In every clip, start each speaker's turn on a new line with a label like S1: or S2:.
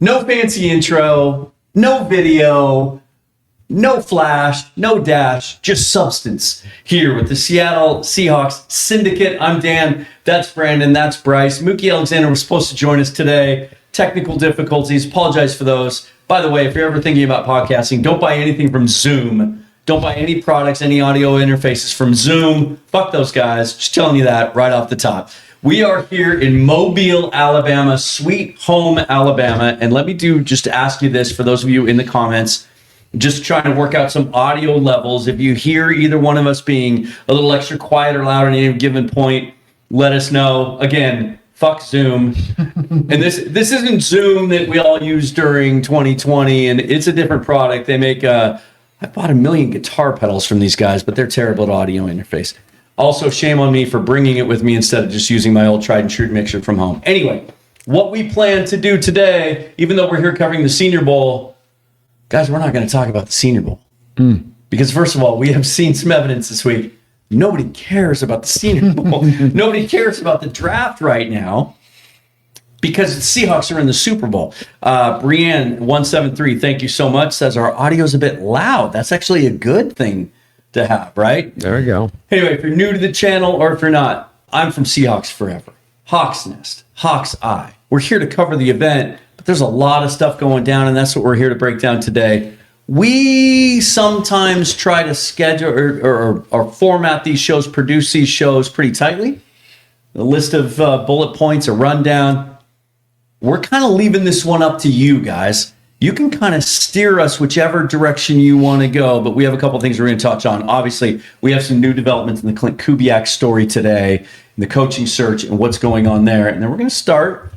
S1: No fancy intro, no video, no flash, no dash, just substance here with the Seattle Seahawks Syndicate. I'm Dan, that's Brandon, that's Bryce. Mookie Alexander was supposed to join us today. Technical difficulties, apologize for those. By the way, if you're ever thinking about podcasting, don't buy anything from Zoom. Don't buy any products, any audio interfaces from Zoom. Fuck those guys. Just telling you that right off the top. We are here in Mobile, Alabama, sweet home Alabama. And let me just ask you this for those of you in the comments, just trying to work out some audio levels. If you hear either one of us being a little extra quiet or loud at any given point, let us know. Again, fuck Zoom. And this isn't Zoom that we all used during 2020, and it's a different product. They make I bought 1 million guitar pedals from these guys, but they're terrible at audio interface. Also, shame on me for bringing it with me instead of just using my old tried and true mixer from home. Anyway, what we plan to do today, even though we're here covering the Senior Bowl, guys, we're not going to talk about the Senior Bowl. Because first of all, we have seen some evidence this week. Nobody cares about the Senior Bowl. Nobody cares about the draft right now because the Seahawks are in the Super Bowl. Brienne173, thank you so much, says our audio's a bit loud. That's actually a good thing to have, right?
S2: There we go.
S1: Anyway, if you're new to the channel or if you're not, I'm from Seahawks Forever, Hawks Nest, Hawks Eye. We're here to cover the event, but there's a lot of stuff going down, and that's what we're here to break down today. We sometimes try to schedule or format these shows, produce these shows pretty tightly. A list of bullet points, a rundown. We're kind of leaving this one up to you guys. You can kind of steer us whichever direction you want to go, but we have a couple things we're going to touch on. Obviously, we have some new developments in the Clint Kubiak story today, in the coaching search and what's going on there. And then we're going to start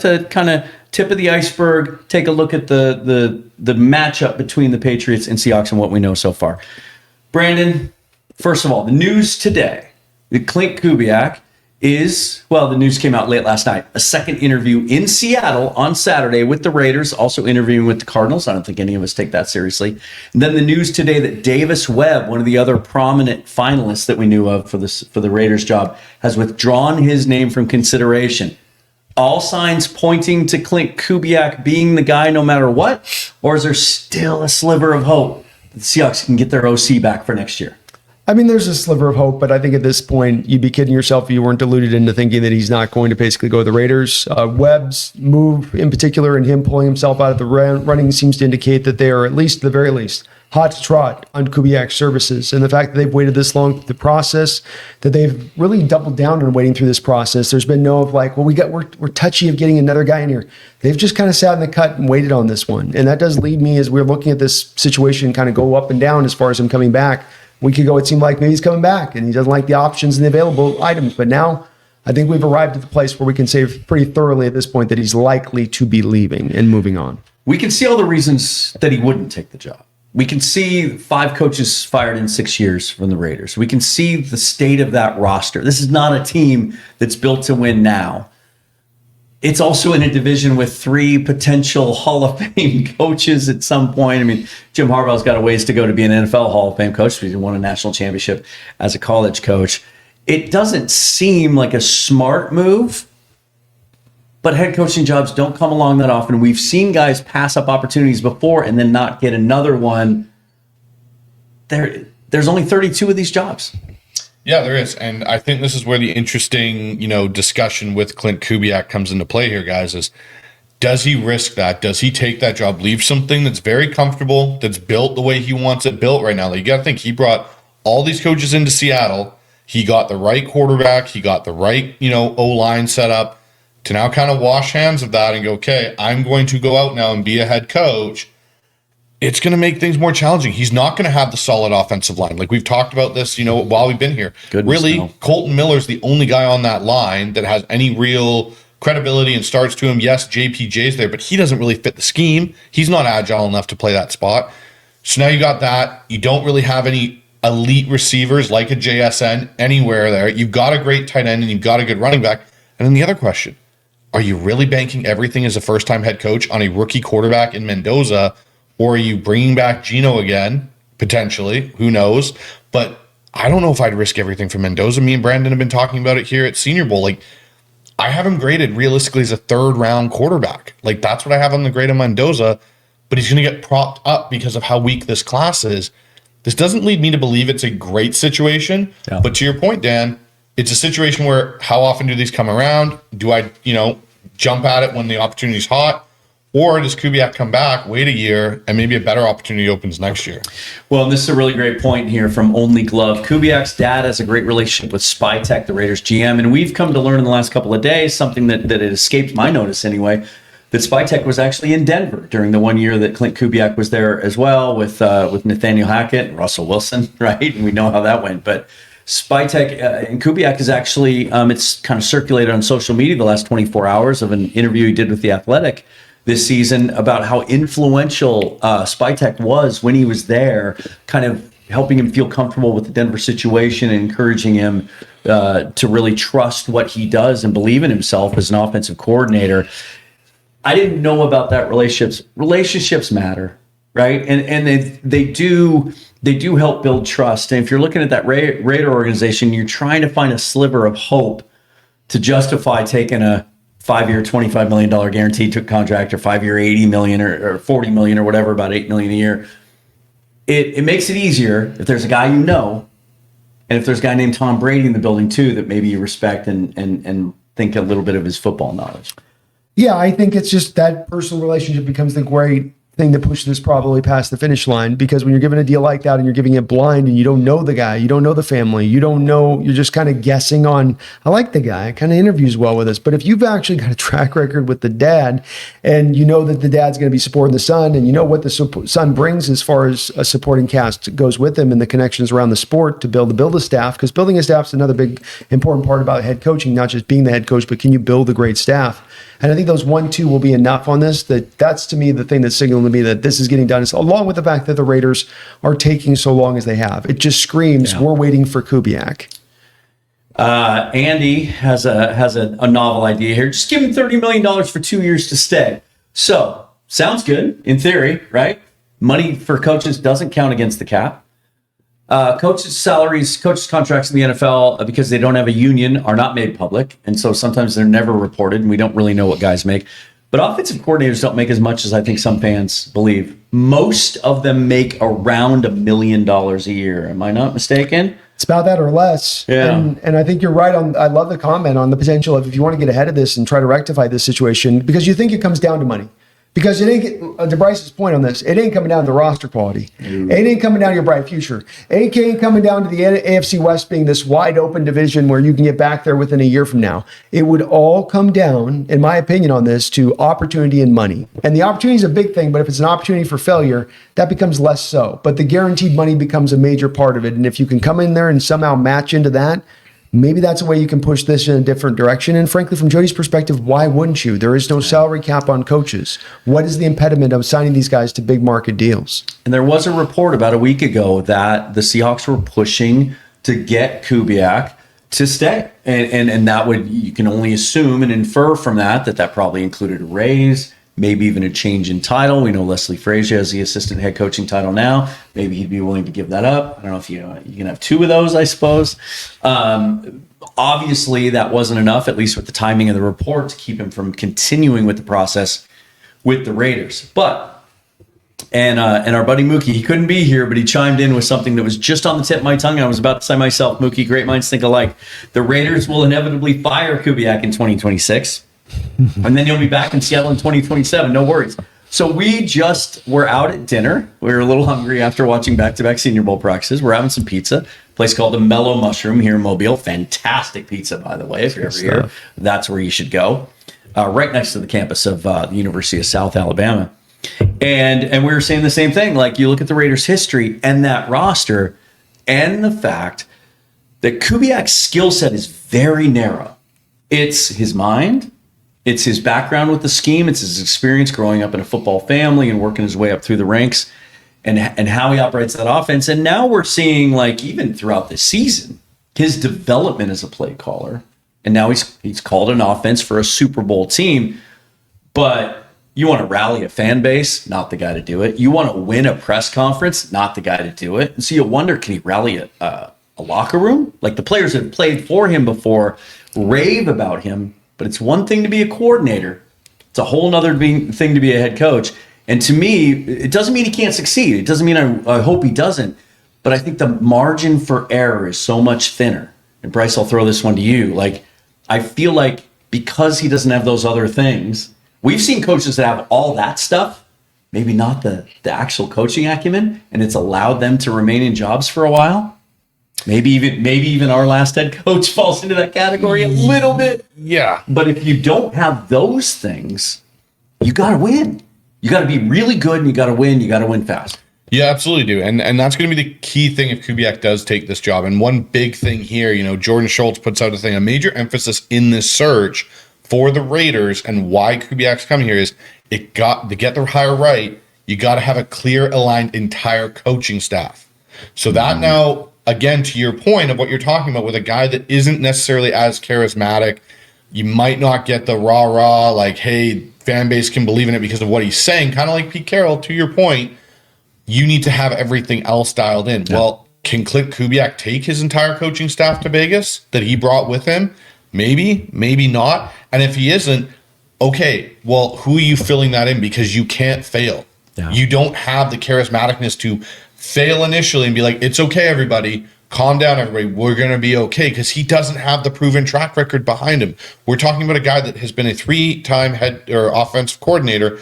S1: to kind of tip of the iceberg, take a look at the matchup between the Patriots and Seahawks and what we know so far. Brandon, first of all, the news today, the Clint Kubiak the news came out late last night. A second interview in Seattle on Saturday with the Raiders, also interviewing with the Cardinals. I don't think any of us take that seriously. And then the news today that Davis Webb, one of the other prominent finalists that we knew of for the Raiders job, has withdrawn his name from consideration. All signs pointing to Clint Kubiak being the guy no matter what? Or is there still a sliver of hope that the Seahawks can get their OC back for next year?
S2: I mean, there's a sliver of hope, but I think at this point, you'd be kidding yourself if you weren't deluded into thinking that he's not going to basically go to the Raiders. Webb's move in particular and him pulling himself out of the running seems to indicate that they are, at least, the very least, hot to trot on Kubiak's services. And the fact that they've waited this long through the process, that they've really doubled down on waiting through this process. There's been no we're touchy of getting another guy in here. They've just kind of sat in the cut and waited on this one. And that does lead me, as we're looking at this situation kind of go up and down as far as him coming back. A week ago, it seemed like maybe he's coming back and he doesn't like the options and the available items. But now I think we've arrived at the place where we can say pretty thoroughly at this point that he's likely to be leaving and moving on.
S1: We can see all the reasons that he wouldn't take the job. We can see 5 coaches fired in 6 years from the Raiders. We can see the state of that roster. This is not a team that's built to win now. It's also in a division with 3 potential Hall of Fame coaches at some point. I mean, Jim Harbaugh's got a ways to go to be an NFL Hall of Fame coach. He won a national championship as a college coach. It doesn't seem like a smart move, but head coaching jobs don't come along that often. We've seen guys pass up opportunities before and then not get another one. There's only 32 of these jobs.
S3: Yeah, there is. And I think this is where the interesting, discussion with Clint Kubiak comes into play here, guys, is does he risk that? Does he take that job, leave something that's very comfortable, that's built the way he wants it built right now? Like, you got to think, he brought all these coaches into Seattle. He got the right quarterback. He got the right, O-line set up to now kind of wash hands of that and go, okay, I'm going to go out now and be a head coach. It's going to make things more challenging. He's not going to have the solid offensive line. Like, we've talked about this, while we've been here. Colton Miller's the only guy on that line that has any real credibility and starts to him. Yes, JPJ's there, but he doesn't really fit the scheme. He's not agile enough to play that spot. So now you got that. You don't really have any elite receivers like a JSN anywhere there. You've got a great tight end and you've got a good running back. And then the other question, are you really banking everything as a first-time head coach on a rookie quarterback in Mendoza? Or are you bringing back Geno again, potentially? Who knows? But I don't know if I'd risk everything for Mendoza. Me and Brandon have been talking about it here at Senior Bowl. Like, I have him graded realistically as a 3rd round quarterback. Like, that's what I have on the grade of Mendoza, but he's going to get propped up because of how weak this class is. This doesn't lead me to believe it's a great situation, but to your point, Dan, it's a situation where how often do these come around? Do I, jump at it when the opportunity's hot? Or does Kubiak come back, wait a year, and maybe a better opportunity opens next year?
S1: Well, this is a really great point here from Only Glove. Kubiak's dad has a great relationship with Spytek, the Raiders GM, and we've come to learn in the last couple of days, something that it escaped my notice anyway, that Spytek was actually in Denver during the 1 year that Clint Kubiak was there as well with Nathaniel Hackett and Russell Wilson, right? And we know how that went. But Spytek and Kubiak is actually, it's kind of circulated on social media the last 24 hours of an interview he did with The Athletic this season about how influential Spytek was when he was there, kind of helping him feel comfortable with the Denver situation and encouraging him to really trust what he does and believe in himself as an offensive coordinator. I didn't know about that. Relationships matter, right? And they do help build trust. And if you're looking at that Raider organization, you're trying to find a sliver of hope to justify taking a 5-year, $25 million guaranteed contract, or 5-year, $80 million or $40 million or whatever, about $8 million a year. It makes it easier if there's a guy and if there's a guy named Tom Brady in the building too that maybe you respect and think a little bit of his football knowledge.
S2: Yeah, I think it's just that personal relationship becomes the great thing that pushes this probably past the finish line, because when you're given a deal like that and you're giving it blind and you don't know the guy, you don't know the family, you don't know, you're just kind of guessing on, I like the guy, kind of interviews well with us. But if you've actually got a track record with the dad and you know that the dad's going to be supporting the son and you know what the son brings as far as a supporting cast goes with him and the connections around the sport to build a staff, because building a staff is another big important part about head coaching, not just being the head coach, but can you build a great staff? And I think those 1-2 will be enough on this. That's to me the thing that's signaling to me that this is getting done, is along with the fact that the Raiders are taking so long as they have. It just screams we're waiting for Kubiak.
S1: Andy has a novel idea here. Just give him $30 million for 2 years to stay. So sounds good in theory, right? Money for coaches doesn't count against the cap. Coaches' salaries, coaches' contracts in the NFL, because they don't have a union, are not made public. And so sometimes they're never reported, and we don't really know what guys make. But offensive coordinators don't make as much as I think some fans believe. Most of them make around $1 million a year. Am I not mistaken?
S2: It's about that or less.
S1: Yeah.
S2: And I think you're right on. I love the comment on the potential of, if you want to get ahead of this and try to rectify this situation, because you think it comes down to money. Because it ain't, to Bryce's point on this, it ain't coming down to the roster quality. It ain't coming down to your bright future. It ain't coming down to the AFC West being this wide open division where you can get back there within a year from now. It would all come down, in my opinion on this, to opportunity and money. And the opportunity is a big thing, but if it's an opportunity for failure, that becomes less so. But the guaranteed money becomes a major part of it. And if you can come in there and somehow match into that, maybe that's a way you can push this in a different direction. And frankly, from Jody's perspective, why wouldn't you? There is no salary cap on coaches. What is the impediment of signing these guys to big market deals?
S1: And there was a report about a week ago that the Seahawks were pushing to get Kubiak to stay. And that would, you can only assume and infer from that probably included a raise, maybe even a change in title. We know Leslie Frazier has the assistant head coaching title now. Maybe he'd be willing to give that up. I don't know if you can have two of those, I suppose. Obviously, that wasn't enough, at least with the timing of the report, to keep him from continuing with the process with the Raiders. And our buddy Mookie, he couldn't be here, but he chimed in with something that was just on the tip of my tongue. I was about to say myself, Mookie, great minds think alike. The Raiders will inevitably fire Kubiak in 2026. And then you'll be back in Seattle in 2027. No worries. So we just were out at dinner. We were a little hungry after watching back-to-back Senior Bowl practices. We're having some pizza. A place called the Mellow Mushroom here in Mobile. Fantastic pizza, by the way. If you're ever here, that's where you should go. Right next to the campus of the University of South Alabama. And we were saying the same thing. Like, you look at the Raiders' history and that roster, and the fact that Kubiak's skill set is very narrow. It's his mind. It's his background with the scheme. It's his experience growing up in a football family and working his way up through the ranks, and how he operates that offense. And now we're seeing, like, even throughout the season, his development as a play caller. And now he's called an offense for a Super Bowl team. But you want to rally a fan base, not the guy to do it. You want to win a press conference, not the guy to do it. And so you wonder, can he rally a locker room? Like, the players that have played for him before rave about him. but it's one thing to be a coordinator. It's a whole nother thing to be a head coach. And to me, it doesn't mean he can't succeed. It doesn't mean I hope he doesn't. But I think the margin for error is so much thinner. And Bryce, I'll throw this one to you. Like, I feel like because he doesn't have those other things, we've seen coaches that have all that stuff, maybe not the actual coaching acumen, and it's allowed them to remain in jobs for a while. Maybe even our last head coach falls into that category a little bit.
S3: Yeah.
S1: But if you don't have those things, you got to win. You got to be really good, and you got to win. You got to win fast.
S3: Yeah, absolutely do. And that's going to be the key thing if Kubiak does take this job. And one big thing here, you know, Jordan Schultz puts out a major emphasis in this search for the Raiders and why Kubiak's coming here is to get the hire right, you got to have a clear, aligned entire coaching staff. So that now, again, to your point of what you're talking about with a guy that isn't necessarily as charismatic, you might not get the rah-rah, like, hey, fan base can believe in it because of what he's saying, kind of like Pete Carroll, to your point. You need to have everything else dialed in. Yeah. Well, can Clint Kubiak take his entire coaching staff to Vegas that he brought with him? Maybe, maybe not. And if he isn't, okay, well, who are you filling that in? Because you can't fail. Yeah. You don't have the charismaticness to fail initially and be like, it's okay, everybody. Calm down, everybody. We're going to be okay. Because he doesn't have the proven track record behind him. We're talking about a guy that has been a 3-time head or offensive coordinator.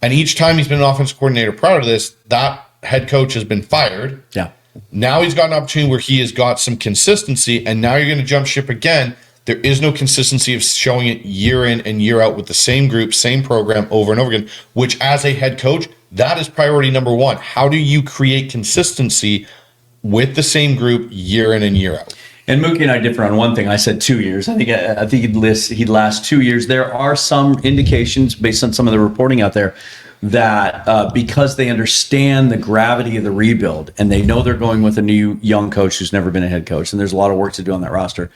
S3: And each time he's been an offensive coordinator prior to this, that head coach has been fired.
S1: Yeah.
S3: Now he's got an opportunity where he has got some consistency, and now you're going to jump ship again. There is no consistency of showing it year in and year out with the same group, same program over and over again, which as a head coach, that is priority number one. How do you create consistency with the same group year in and year out?
S1: And Mookie and I differ on one thing. I said 2 years. I think he'd last 2 years. There are some indications based on some of the reporting out there that because they understand the gravity of the rebuild and they know they're going with a new young coach who's never been a head coach, and there's a lot of work to do on that roster,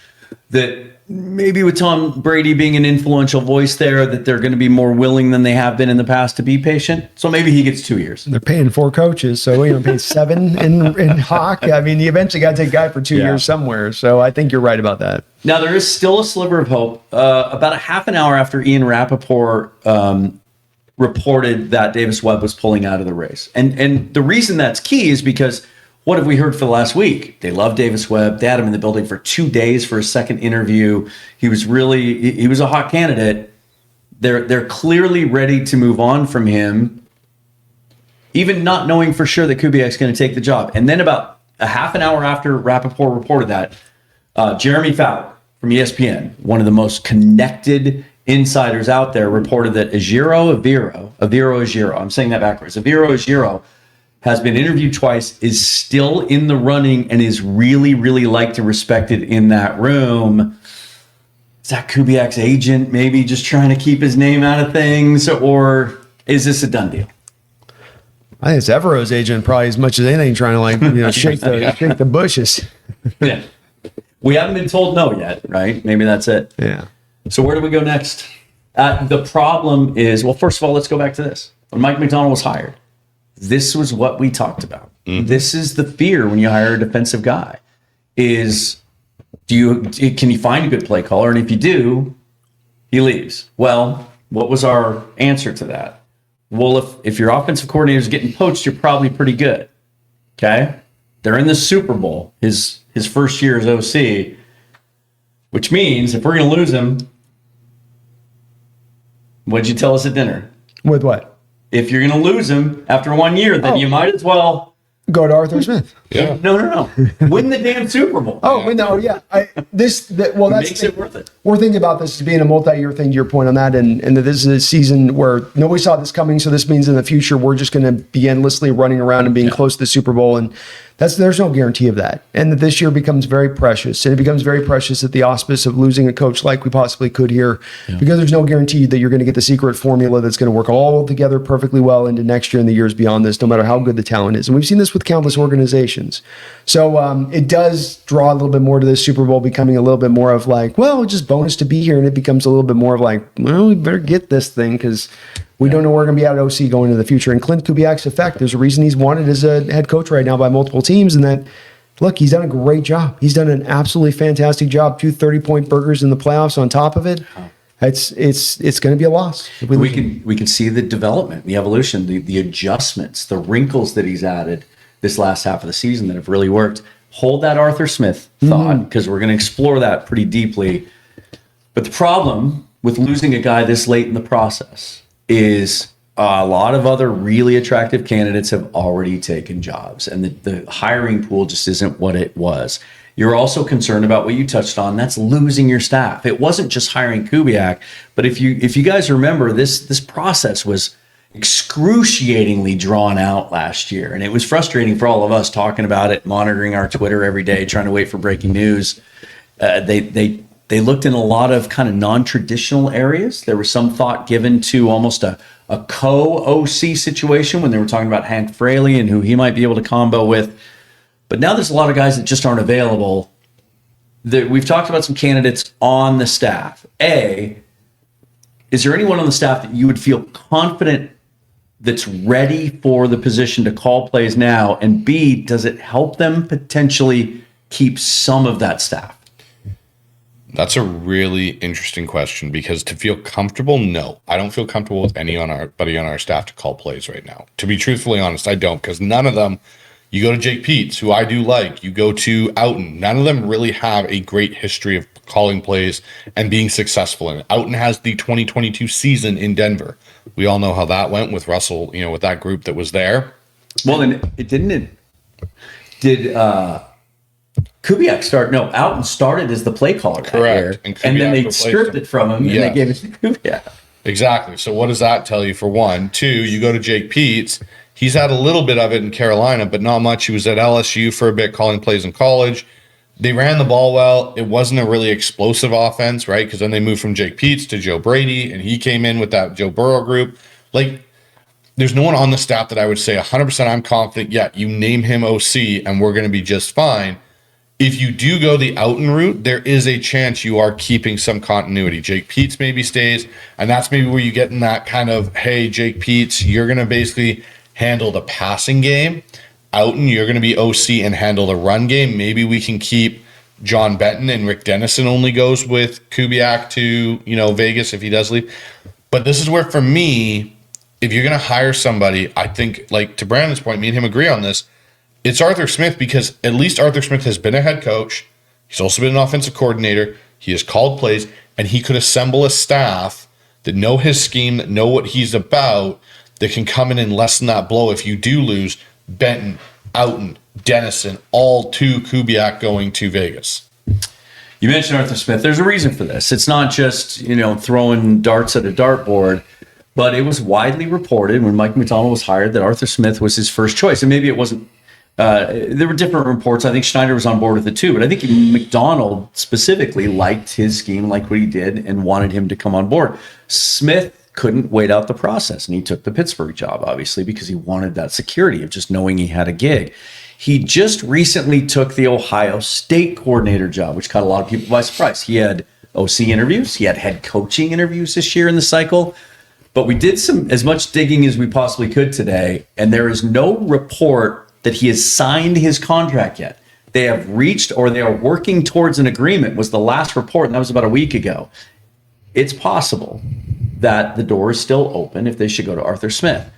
S1: that maybe with Tom Brady being an influential voice there, that they're going to be more willing than they have been in the past to be patient. So maybe he gets 2 years.
S2: They're paying 4 coaches, so paying 7 in Hawk. I mean, you eventually got to take a guy for 2 years somewhere. So I think you're right about that.
S1: Now, there is still a sliver of hope. About a half an hour after Ian Rappaport reported that Davis Webb was pulling out of the race. And the reason that's key is because what have we heard for the last week? They love Davis Webb. They had him in the building for 2 days for a second interview. He was a hot candidate. They're clearly ready to move on from him, even not knowing for sure that Kubiak's going to take the job. And then about a half an hour after Rappaport reported that, Jeremy Fowler from ESPN, one of the most connected insiders out there, reported that Aviro, I'm saying that backwards, Aviro has been interviewed twice, is still in the running, and is really, really liked and respected in that room. Is that Kubiak's agent maybe just trying to keep his name out of things, or is this a done deal?
S2: I think it's Evero's agent probably as much as anything trying to shake the bushes.
S1: Yeah. We haven't been told no yet, right? Maybe that's it.
S2: Yeah.
S1: So where do we go next? The problem is, well, first of all, let's go back to this. When Mike Macdonald was hired, this was what we talked about. Mm-hmm. This is the fear when you hire a defensive guy is, can you find a good play caller? And if you do, he leaves. Well, what was our answer to that? Well, if your offensive coordinator is getting poached, you're probably pretty good. Okay? They're in the Super Bowl, his first year as OC, which means if we're going to lose him, what'd you tell us at dinner?
S2: With what?
S1: If you're going to lose him after 1 year, then you might as well
S2: go to Arthur Smith.
S3: Yeah.
S1: No. Win the damn Super Bowl.
S2: That's
S1: makes it worth it.
S2: We're thinking about this as being a multi-year thing, to your point on that, and that this is a season where nobody saw this coming, so this means in the future we're just going to be endlessly running around and being close to the Super Bowl, and there's no guarantee of that. And that this year becomes very precious, and it becomes very precious at the auspice of losing a coach like we possibly could here, because there's no guarantee that you're going to get the secret formula that's going to work all together perfectly well into next year and the years beyond this, no matter how good the talent is. And we've seen this with countless organizations. So it does draw a little bit more to this Super Bowl becoming a little bit more of like, well, it's just bonus to be here, and it becomes a little bit more of like, well, we better get this thing because we don't know where we're going to be at OC going into the future. And Clint Kubiak's effect, there's a reason he's wanted as a head coach right now by multiple teams, and that, look, he's done a great job. He's done an absolutely fantastic job. 2 30-point burgers in the playoffs on top of it. It's going to be a loss.
S1: We can see the development, the evolution, the adjustments, the wrinkles that he's added this last half of the season that have really worked. Hold that Arthur Smith thought, because we're going to explore that pretty deeply. But the problem with losing a guy this late in the process is a lot of other really attractive candidates have already taken jobs, and the hiring pool just isn't what it was. You're also concerned about what you touched on. That's losing your staff. It wasn't just hiring Kubiak, but if you guys remember, this process was excruciatingly drawn out last year, and it was frustrating for all of us talking about it, monitoring our Twitter every day, trying to wait for breaking news. They looked in a lot of kind of non-traditional areas. There was some thought given to almost a co-OC situation when they were talking about Hank Fraley and who he might be able to combo with. But now there's a lot of guys that just aren't available. We've talked about some candidates on the staff. A, is there anyone on the staff that you would feel confident that's ready for the position to call plays now? And B, does it help them potentially keep some of that staff?
S3: That's a really interesting question, because to feel comfortable, no. I don't feel comfortable with anybody on our staff to call plays right now. To be truthfully honest, I don't, because none of them. You go to Jake Peets, who I do like. You go to Outen. None of them really have a great history of calling plays and being successful in it. Outen has the 2022 season in Denver. We all know how that went with Russell, with that group that was there.
S1: Well, and did Kubiak start? No, Outen started as the play caller.
S3: Correct.
S1: And then they stripped it from him and they gave it to Kubiak.
S3: Exactly. So what does that tell you, for one? Two, you go to Jake Peets. He's had a little bit of it in Carolina, but not much. He was at LSU for a bit, calling plays in college. They ran the ball well. It wasn't a really explosive offense, right? Because then they moved from Jake Peets to Joe Brady, and he came in with that Joe Burrow group. Like, there's no one on the staff that I would say 100% I'm confident, you name him OC, and we're going to be just fine. If you do go the Outen route, there is a chance you are keeping some continuity. Jake Peets maybe stays, and that's maybe where you get in that kind of, hey, Jake Peets, you're going to basically handle the passing game. Outen, you're going to be OC and handle the run game. Maybe we can keep John Benton, and Rick Dennison only goes with Kubiak to, Vegas if he does leave. But this is where, for me, if you're going to hire somebody, I think, like to Brandon's point, me and him agree on this, it's Arthur Smith, because at least Arthur Smith has been a head coach. He's also been an offensive coordinator. He has called plays, and he could assemble a staff that know his scheme, that know what he's about, that can come in and lessen that blow if you do lose Benton, Outen, Dennison, all to Kubiak going to Vegas.
S1: You mentioned Arthur Smith. There's a reason for this. It's not just, throwing darts at a dartboard, but it was widely reported when Mike Macdonald was hired that Arthur Smith was his first choice. And maybe it wasn't. There were different reports. I think Schneider was on board with it too, but I think Macdonald specifically liked his scheme, liked what he did, and wanted him to come on board. Smith couldn't wait out the process, and he took the Pittsburgh job, obviously, because he wanted that security of just knowing he had a gig. He just recently took the Ohio State coordinator job, which caught a lot of people by surprise. He had OC interviews. He had head coaching interviews this year in the cycle. But we did as much digging as we possibly could today, and there is no report that he has signed his contract yet. They have reached, or they are working towards an agreement, was the last report, and that was about a week ago. It's possible that the door is still open if they should go to Arthur Smith.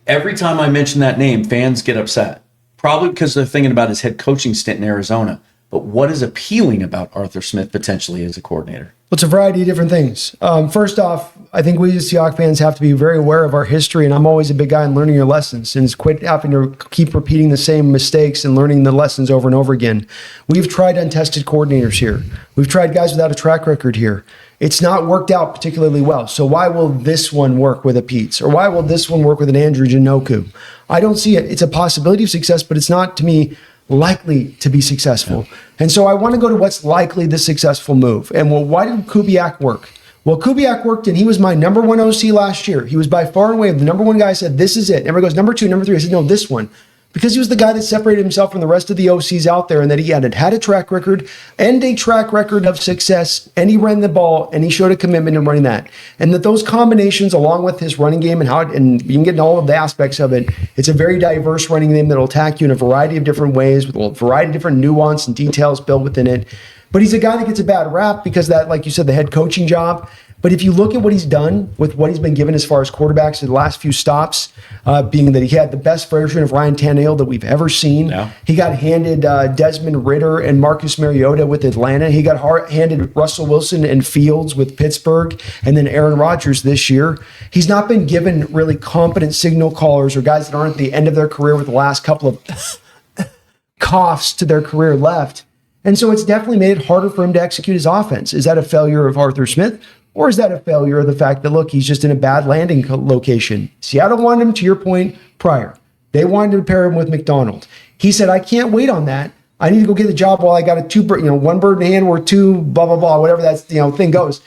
S1: Every time I mention that name, fans get upset, probably because they're thinking about his head coaching stint in Arizona. But what is appealing about Arthur Smith potentially as a coordinator?
S2: Well, it's a variety of different things. First off, I think we as Seahawks fans have to be very aware of our history, and I'm always a big guy in learning your lessons and quit having to keep repeating the same mistakes and learning the lessons over and over again. We've tried untested coordinators here. We've tried guys without a track record here. It's not worked out particularly well. So why will this one work with a Peets? Or why will this one work with an Andrew Janoku? I don't see it. It's a possibility of success, but it's not, to me, likely to be successful. Yeah. And so I want to go to what's likely the successful move. And well, why did Kubiak work? Well, Kubiak worked, and he was my number one OC last year. He was by far and away the number one guy. I said, this is it. Everybody goes, number two, number three. I said, no, this one. Because he was the guy that separated himself from the rest of the OCs out there, and that he had a track record and a track record of success, and he ran the ball, and he showed a commitment in running that. And that those combinations, along with his running game and you can get in all of the aspects of it, it's a very diverse running game that will attack you in a variety of different ways with a variety of different nuance and details built within it. But he's a guy that gets a bad rap because that, like you said, the head coaching job, But if you look at what he's done with what he's been given as far as quarterbacks in the last few stops, being that he had the best version of Ryan Tannehill that we've ever seen.
S1: Yeah.
S2: He got handed Desmond Ridder and Marcus Mariota with Atlanta. He got handed Russell Wilson and Fields with Pittsburgh, and then Aaron Rodgers this year. He's not been given really competent signal callers or guys that aren't at the end of their career with the last couple of coughs to their career left. And so it's definitely made it harder for him to execute his offense. Is that a failure of Arthur Smith? Or is that a failure of the fact that, look, he's just in a bad landing location? Seattle wanted him, to your point, prior. They wanted to pair him with Macdonald. He said, I can't wait on that. I need to go get the job while I got one bird in hand or two, blah, blah, blah, whatever that thing goes.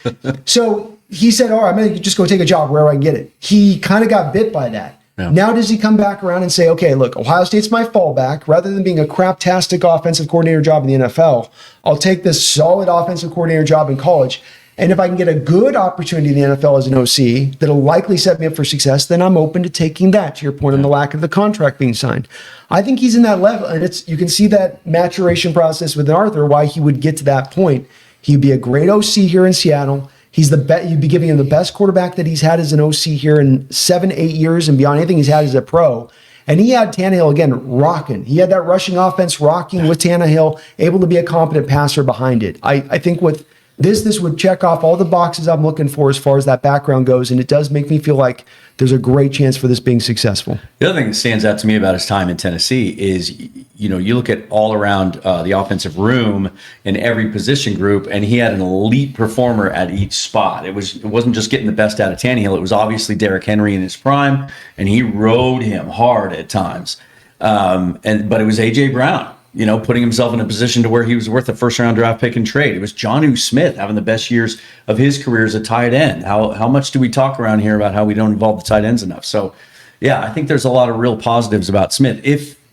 S2: So he said, all right, I'm going to just go take a job wherever I can get it. He kind of got bit by that. Yeah. Now does he come back around and say, okay, look, Ohio State's my fallback. Rather than being a craptastic offensive coordinator job in the NFL, I'll take this solid offensive coordinator job in college. And if I can get a good opportunity in the NFL as an OC that'll likely set me up for success, then I'm open to taking that, to your point on the lack of the contract being signed. I think he's in that level. And you can see that maturation process with Arthur, why he would get to that point. He'd be a great OC here in Seattle. You'd be giving him the best quarterback that he's had as an OC here in 7-8 years and beyond anything he's had as a pro. And he had Tannehill, again, rocking. He had that rushing offense rocking with Tannehill, able to be a competent passer behind it. I think with this would check off all the boxes I'm looking for as far as that background goes, and it does make me feel like there's a great chance for this being successful.
S1: The other thing that stands out to me about his time in Tennessee is, you look at all around the offensive room in every position group, and he had an elite performer at each spot. It wasn't just getting the best out of Tannehill. It was obviously Derrick Henry in his prime, and he rode him hard at times. But it was A.J. Brown, putting himself in a position to where he was worth a first-round draft pick and trade. It was Jonnu Smith having the best years of his career as a tight end. How much do we talk around here about how we don't involve the tight ends enough? So, yeah, I think there's a lot of real positives about Smith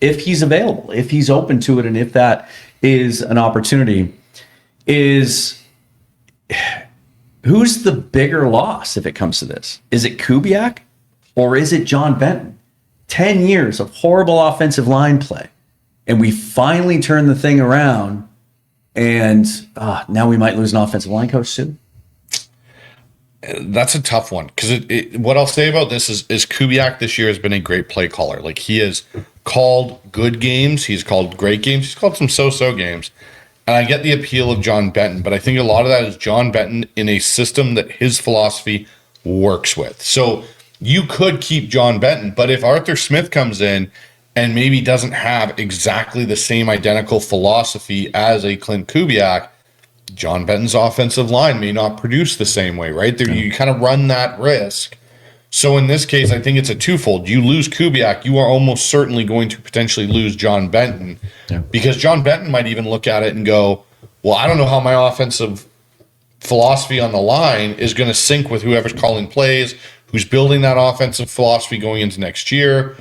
S1: if he's available, if he's open to it, and if that is an opportunity. Who's the bigger loss if it comes to this? Is it Kubiak or is it John Benton? 10 years of horrible offensive line play. And we finally turn the thing around, and now we might lose an offensive line coach too.
S3: That's a tough one because what I'll say about this is Kubiak this year has been a great play caller. Like, he has called good games, he's called great games, he's called some so-so games. And I get the appeal of John Benton, but I think a lot of that is John Benton in a system that his philosophy works with. So you could keep John Benton, but if Arthur Smith comes in and maybe doesn't have exactly the same identical philosophy as a Clint Kubiak, John Benton's offensive line may not produce the same way, right? You kind of run that risk. So in this case, I think it's a twofold. You lose Kubiak, you are almost certainly going to potentially lose John Benton, because John Benton might even look at it and go, well, I don't know how my offensive philosophy on the line is going to sync with whoever's calling plays, who's building that offensive philosophy going into next year.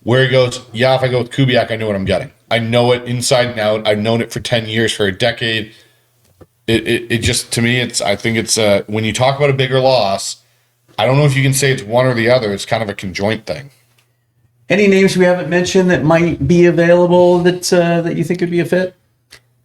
S3: Where he goes, if I go with Kubiak, I know what I'm getting. I know it inside and out. I've known it for 10 years, for a decade. It just, to me, I think it's when you talk about a bigger loss, I don't know if you can say it's one or the other. It's kind of a conjoint thing.
S1: Any names we haven't mentioned that might be available that you think could be a fit?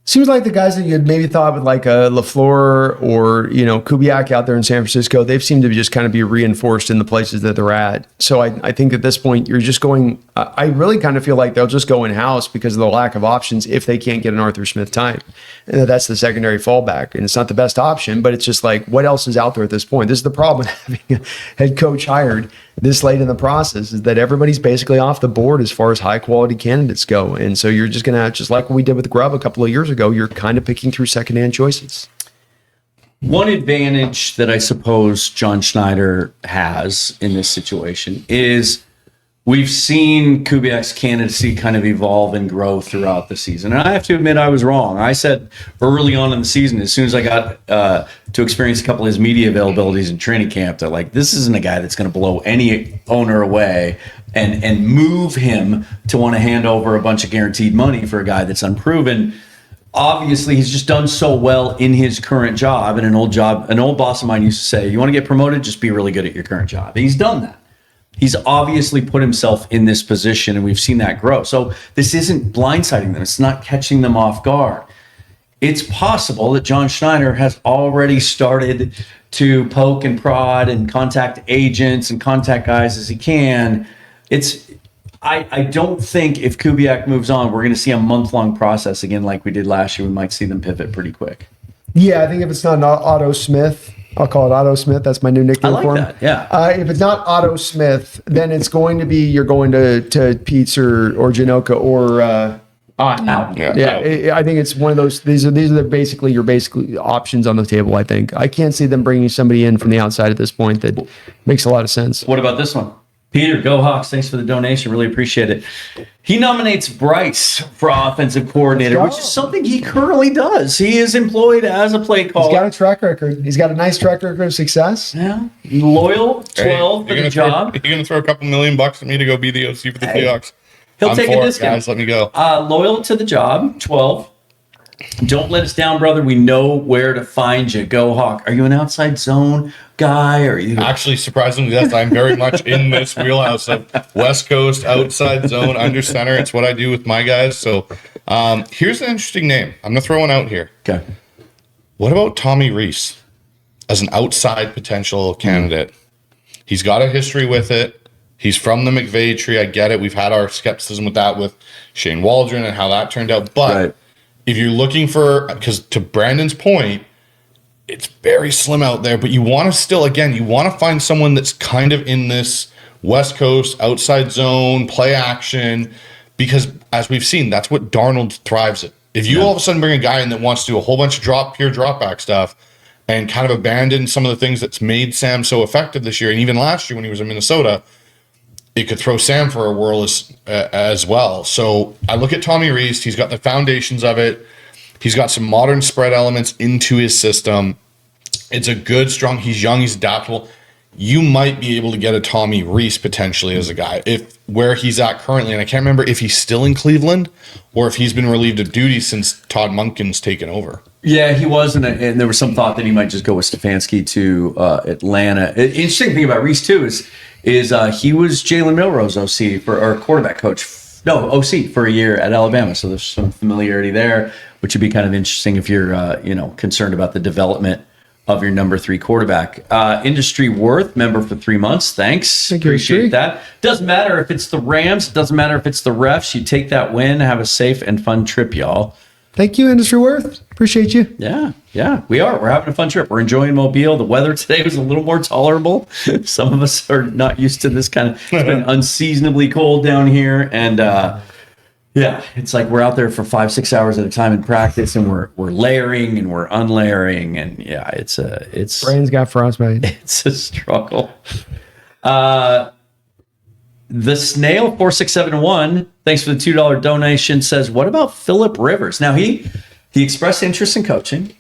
S2: Seems like the guys that you had maybe thought with like a LaFleur or, Kubiak out there in San Francisco, they've seemed to just kind of be reinforced in the places that they're at. So I think at this point, you're just going, I really kind of feel like they'll just go in-house because of the lack of options if they can't get an Arthur Smith type. And that's the secondary fallback. And it's not the best option, but it's just like, what else is out there at this point? This is the problem with having a head coach hired this late in the process, is that everybody's basically off the board as far as high quality candidates go. And so you're just going to have, just like what we did with Grubb a couple of years ago, you're kind of picking through secondhand choices.
S1: One advantage that I suppose John Schneider has in this situation is we've seen Kubiak's candidacy kind of evolve and grow throughout the season. And I have to admit, I was wrong. I said early on in the season, as soon as I got to experience a couple of his media availabilities in training camp, that like, this isn't a guy that's going to blow any owner away and move him to want to hand over a bunch of guaranteed money for a guy that's unproven. Obviously, he's just done so well in his current job. And an old boss of mine used to say, you want to get promoted, just be really good at your current job. And he's done that. He's obviously put himself in this position, and we've seen that grow. So this isn't blindsiding them. It's not catching them off guard. It's possible that John Schneider has already started to poke and prod and contact agents and contact guys as he can. I don't think if Kubiak moves on, we're going to see a month-long process again like we did last year. We might see them pivot pretty quick.
S2: Yeah, I think if it's not Otto Smith, I'll call it Otto Smith. That's my new nickname for him.
S1: I like that, yeah.
S2: If it's not Otto Smith, then it's going to be you're going to Pete's or Janoka or out. Yeah, I think it's one of those. These are basically your options on the table. I think I can't see them bringing somebody in from the outside at this point that makes a lot of sense.
S1: What about this one? Peter, go Hawks. Thanks for the donation. Really appreciate it. He nominates Bryce for offensive coordinator, which is something he currently does. He is employed as a play caller.
S2: He's got a track record. He's got a nice track record of success.
S1: Yeah. Loyal, 12 for the job.
S3: You're going to throw a couple $1 million at me to go be the OC for the Seahawks.
S1: He'll take a discount.
S3: Guys, let me go.
S1: Loyal to the job, 12. Don't let us down, brother. We know where to find you. Go Hawk. Are you an outside zone guy? Or are you
S3: actually surprisingly? Yes, I'm very much in this wheelhouse of West Coast outside zone under center. It's what I do with my guys. So here's an interesting name. I'm gonna throw one out here.
S1: Okay.
S3: What about Tommy Rees as an outside potential candidate? He's got a history with it. He's from the McVay tree. I get it. We've had our skepticism with that with Shane Waldron and how that turned out. But if you're looking for, because to Brandon's point, it's very slim out there, but you want to still, again, you want to find someone that's kind of in this West Coast outside zone play action, because as we've seen, that's what Darnold thrives at. If you all of a sudden bring a guy in that wants to do a whole bunch of pure drop back stuff and kind of abandon some of the things that's made Sam so effective this year, and even last year when he was in Minnesota, it could throw Sam for a whirl as well. So I look at Tommy Rees. He's got the foundations of it. He's got some modern spread elements into his system. It's a good, strong, he's young, he's adaptable. You might be able to get a Tommy Rees potentially as a guy if where he's at currently. And I can't remember if he's still in Cleveland or if he's been relieved of duty since Todd Monken's taken over.
S1: Yeah, he was, and there was some thought that he might just go with Stefanski to Atlanta. Interesting thing about Rees too is he was Jalen Milroe's OC quarterback coach. No, OC for a year at Alabama. So there's some familiarity there, which would be kind of interesting if you're concerned about the development of your number 3 quarterback. Industry Worth, member for 3 months. Thanks. Appreciate that. Doesn't matter if it's the Rams. Doesn't matter if it's the refs. You take that win. Have a safe and fun trip, y'all.
S2: Thank you, Industry Worth. Appreciate you.
S1: Yeah, we are. We're having a fun trip. We're enjoying Mobile. The weather today was a little more tolerable. Some of us are not used to this kind of, it's been unseasonably cold down here. And it's like we're out there for 5-6 hours at a time in practice, and we're layering and we're unlayering. And it's
S2: Brain's got frostbite.
S1: It's a struggle. The Snail 4671, thanks for the $2 donation, says, what about Phillip Rivers? Now he expressed interest in coaching,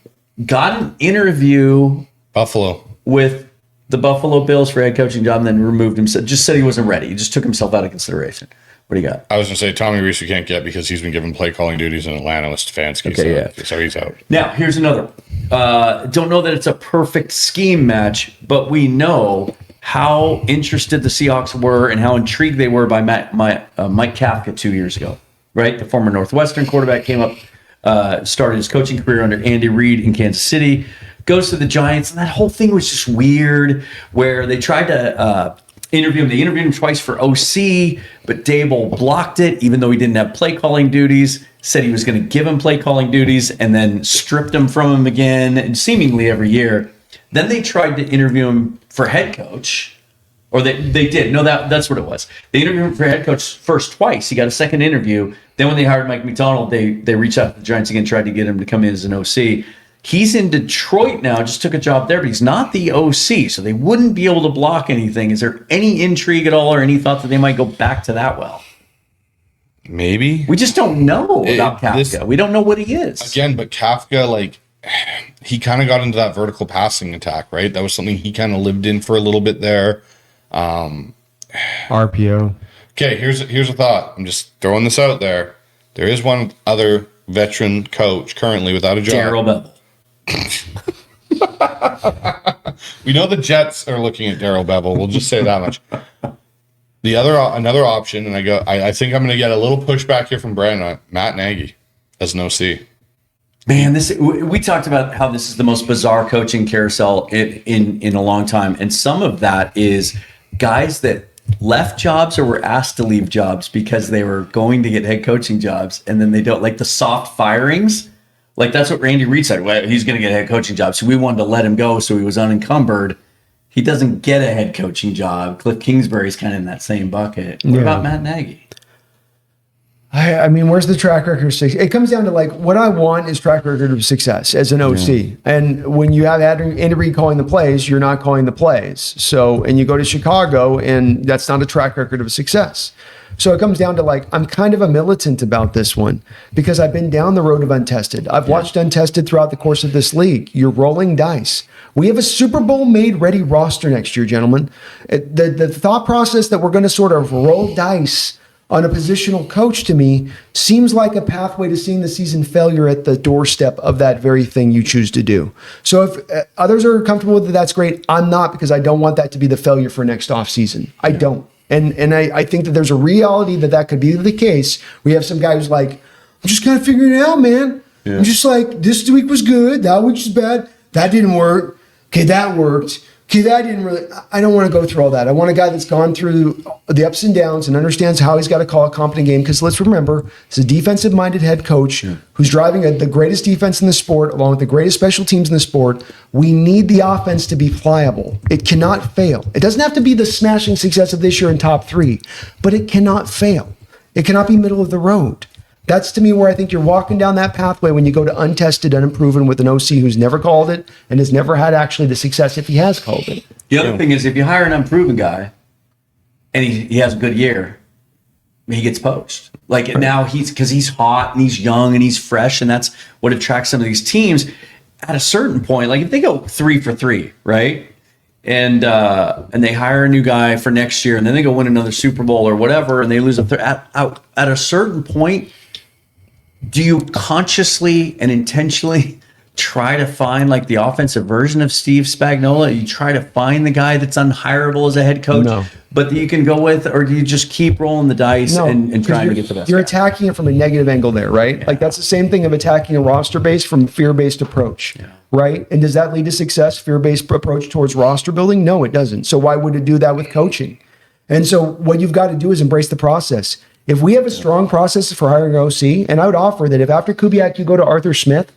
S1: got an interview
S3: Buffalo
S1: with the Buffalo Bills for head coaching job, and then removed himself. Just said he wasn't ready. He just took himself out of consideration. What do you got?
S3: I was going to say Tommy Rees we can't get because he's been given play calling duties in Atlanta with Stefanski. So he's out.
S1: Now, here's another one. Don't know that it's a perfect scheme match, but we know how interested the Seahawks were and how intrigued they were by Mike Kafka 2 years ago, right? The former Northwestern quarterback came up, started his coaching career under Andy Reid in Kansas City, goes to the Giants, and that whole thing was just weird where they tried to interview him. They interviewed him twice for OC, but Dable blocked it, even though he didn't have play calling duties, said he was going to give him play calling duties, and then stripped him from him again, and seemingly every year. Then they tried to interview him for head coach, or they did. No, that's what it was. They interviewed him for head coach first twice. He got a second interview. Then when they hired Mike Macdonald, they reached out to the Giants again, tried to get him to come in as an OC. He's in Detroit now, just took a job there, but he's not the OC, so they wouldn't be able to block anything. Is there any intrigue at all or any thought that they might go back to that well?
S3: Maybe.
S1: We just don't know about Kafka. We don't know what he is.
S3: Again, but Kafka, he kind of got into that vertical passing attack, right? That was something he kind of lived in for a little bit there.
S2: RPO.
S3: Okay, here's a thought. I'm just throwing this out there. There is one other veteran coach currently without a job.
S1: Darryl Bevel.
S3: We know the Jets are looking at Darryl Bevel. We'll just say that much. Another option, and I think I'm going to get a little pushback here from Brandon on Matt Nagy as an OC.
S1: Man, we talked about how this is the most bizarre coaching carousel in a long time, and some of that is guys that left jobs or were asked to leave jobs because they were going to get head coaching jobs, and then they don't, like the soft firings. Like that's what Randy Reed said. Well, he's going to get a head coaching job, so we wanted to let him go so he was unencumbered. He doesn't get a head coaching job. Cliff Kingsbury's kind of in that same bucket. What about Matt Nagy?
S2: I mean, where's the track record of success? It comes down to like, what I want is track record of success as an OC. Yeah. And when you have Andy Reid calling the plays, you're not calling the plays. So, and you go to Chicago and that's not a track record of success. So it comes down to like, I'm kind of a militant about this one because I've been down the road of untested. I've watched untested throughout the course of this league. You're rolling dice. We have a Super Bowl made ready roster next year, gentlemen. The thought process that we're going to sort of roll dice on a positional coach to me seems like a pathway to seeing the season failure at the doorstep of that very thing you choose to do. So if others are comfortable with it, that's great. I'm not, because I don't want that to be the failure for next offseason. I don't. And I think that there's a reality that could be the case. We have some guy who's like, I'm just kind of figuring it out, man. Yeah. I'm just like, this week was good. That week was bad. That didn't work. Okay, that worked. Okay, that didn't really, I don't want to go through all that. I want a guy that's gone through the ups and downs and understands how he's got to call a competent game. Because let's remember, it's a defensive-minded head coach who's driving the greatest defense in the sport, along with the greatest special teams in the sport. We need the offense to be pliable. It cannot fail. It doesn't have to be the smashing success of this year in top 3, but it cannot fail. It cannot be middle of the road. That's to me where I think you're walking down that pathway when you go to untested, unproven with an OC who's never called it and has never had actually the success if he has called it.
S1: The other thing is, if you hire an unproven guy and he has a good year, he gets poached. Like now because he's hot and he's young and he's fresh, and that's what attracts some of these teams. At a certain point, like if they go 3 for 3, right? And they hire a new guy for next year, and then they go win another Super Bowl or whatever, and they lose at a certain point, do you consciously and intentionally try to find like the offensive version of Steve Spagnuolo? You try to find the guy that's unhireable as a head coach, but that you can go with, or do you just keep rolling the dice and trying to get the best?
S2: You're attacking it from a negative angle there, right? Yeah. Like that's the same thing of attacking a roster base from fear-based approach, right? And does that lead to success, fear-based approach towards roster building? No, it doesn't. So why would it do that with coaching? And so what you've got to do is embrace the process. If we have a strong process for hiring an OC, and I would offer that if after Kubiak you go to Arthur Smith,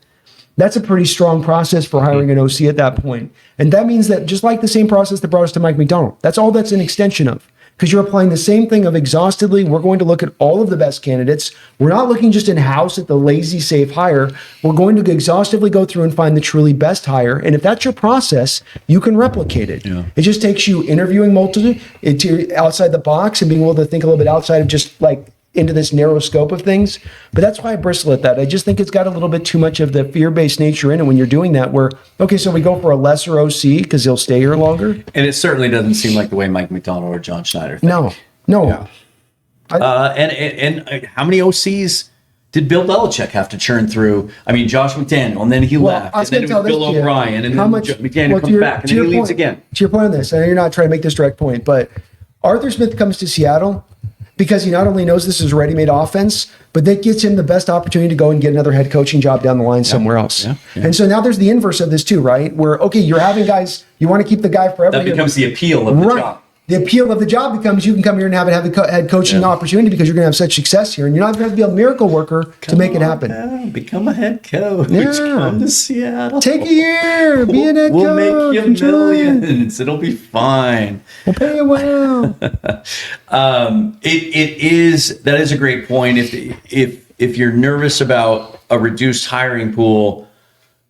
S2: that's a pretty strong process for hiring an OC at that point. And that means that just like the same process that brought us to Mike Macdonald, that's all that's an extension of. Because you're applying the same thing of exhaustively, we're going to look at all of the best candidates. We're not looking just in-house at the lazy, safe hire. We're going to exhaustively go through and find the truly best hire. And if that's your process, you can replicate it. Yeah. It just takes you interviewing multiple outside the box and being able to think a little bit outside of just like into this narrow scope of things. But that's why I bristle at that. I just think it's got a little bit too much of the fear-based nature in it when you're doing that, where, okay, so we go for a lesser OC because he'll stay here longer.
S1: And it certainly doesn't seem like the way Mike Macdonald or John Schneider think.
S2: No.
S1: Yeah. And how many OCs did Bill Belichick have to churn through? I mean, Josh McDaniel, and then he left. And then it was Bill O'Brien, and then McDaniel comes back, and then he leaves again.
S2: To your point on this, I know you're not trying to make this direct point, but Arthur Smith comes to Seattle because he not only knows this is a ready-made offense, but that gets him the best opportunity to go and get another head coaching job down the line somewhere else. Yeah. And so now there's the inverse of this too, right? Where, okay, you're having guys, you want to keep the guy forever.
S1: That becomes the appeal of the job.
S2: The appeal of the job becomes you can come here and have a head coaching opportunity because you're going to have such success here. And you're not going to have to be a miracle worker to make it happen.
S1: Become a head coach. Come to Seattle.
S2: Take a year. Be a head coach.
S1: We'll make you millions. It'll be fine.
S2: We'll pay you well.
S1: That is a great point. If you're nervous about a reduced hiring pool,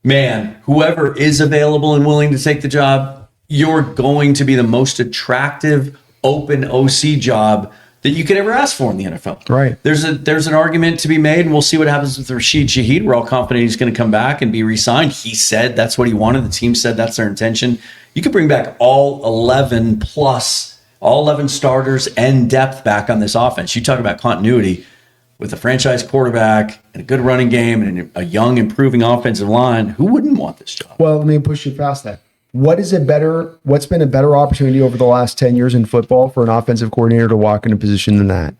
S1: man, whoever is available and willing to take the job, you're going to be the most attractive open OC job that you could ever ask for in the NFL.
S2: Right.
S1: There's an argument to be made, and we'll see what happens with Rashid Shaheed. We're all confident he's going to come back and be re-signed. He said that's what he wanted. The team said that's their intention. You could bring back all 11 starters and depth back on this offense. You talk about continuity with a franchise quarterback and a good running game and a young, improving offensive line. Who wouldn't want this job?
S2: Well, let me push you past that. What's been a better opportunity over the last 10 years in football for an offensive coordinator to walk in a position than that?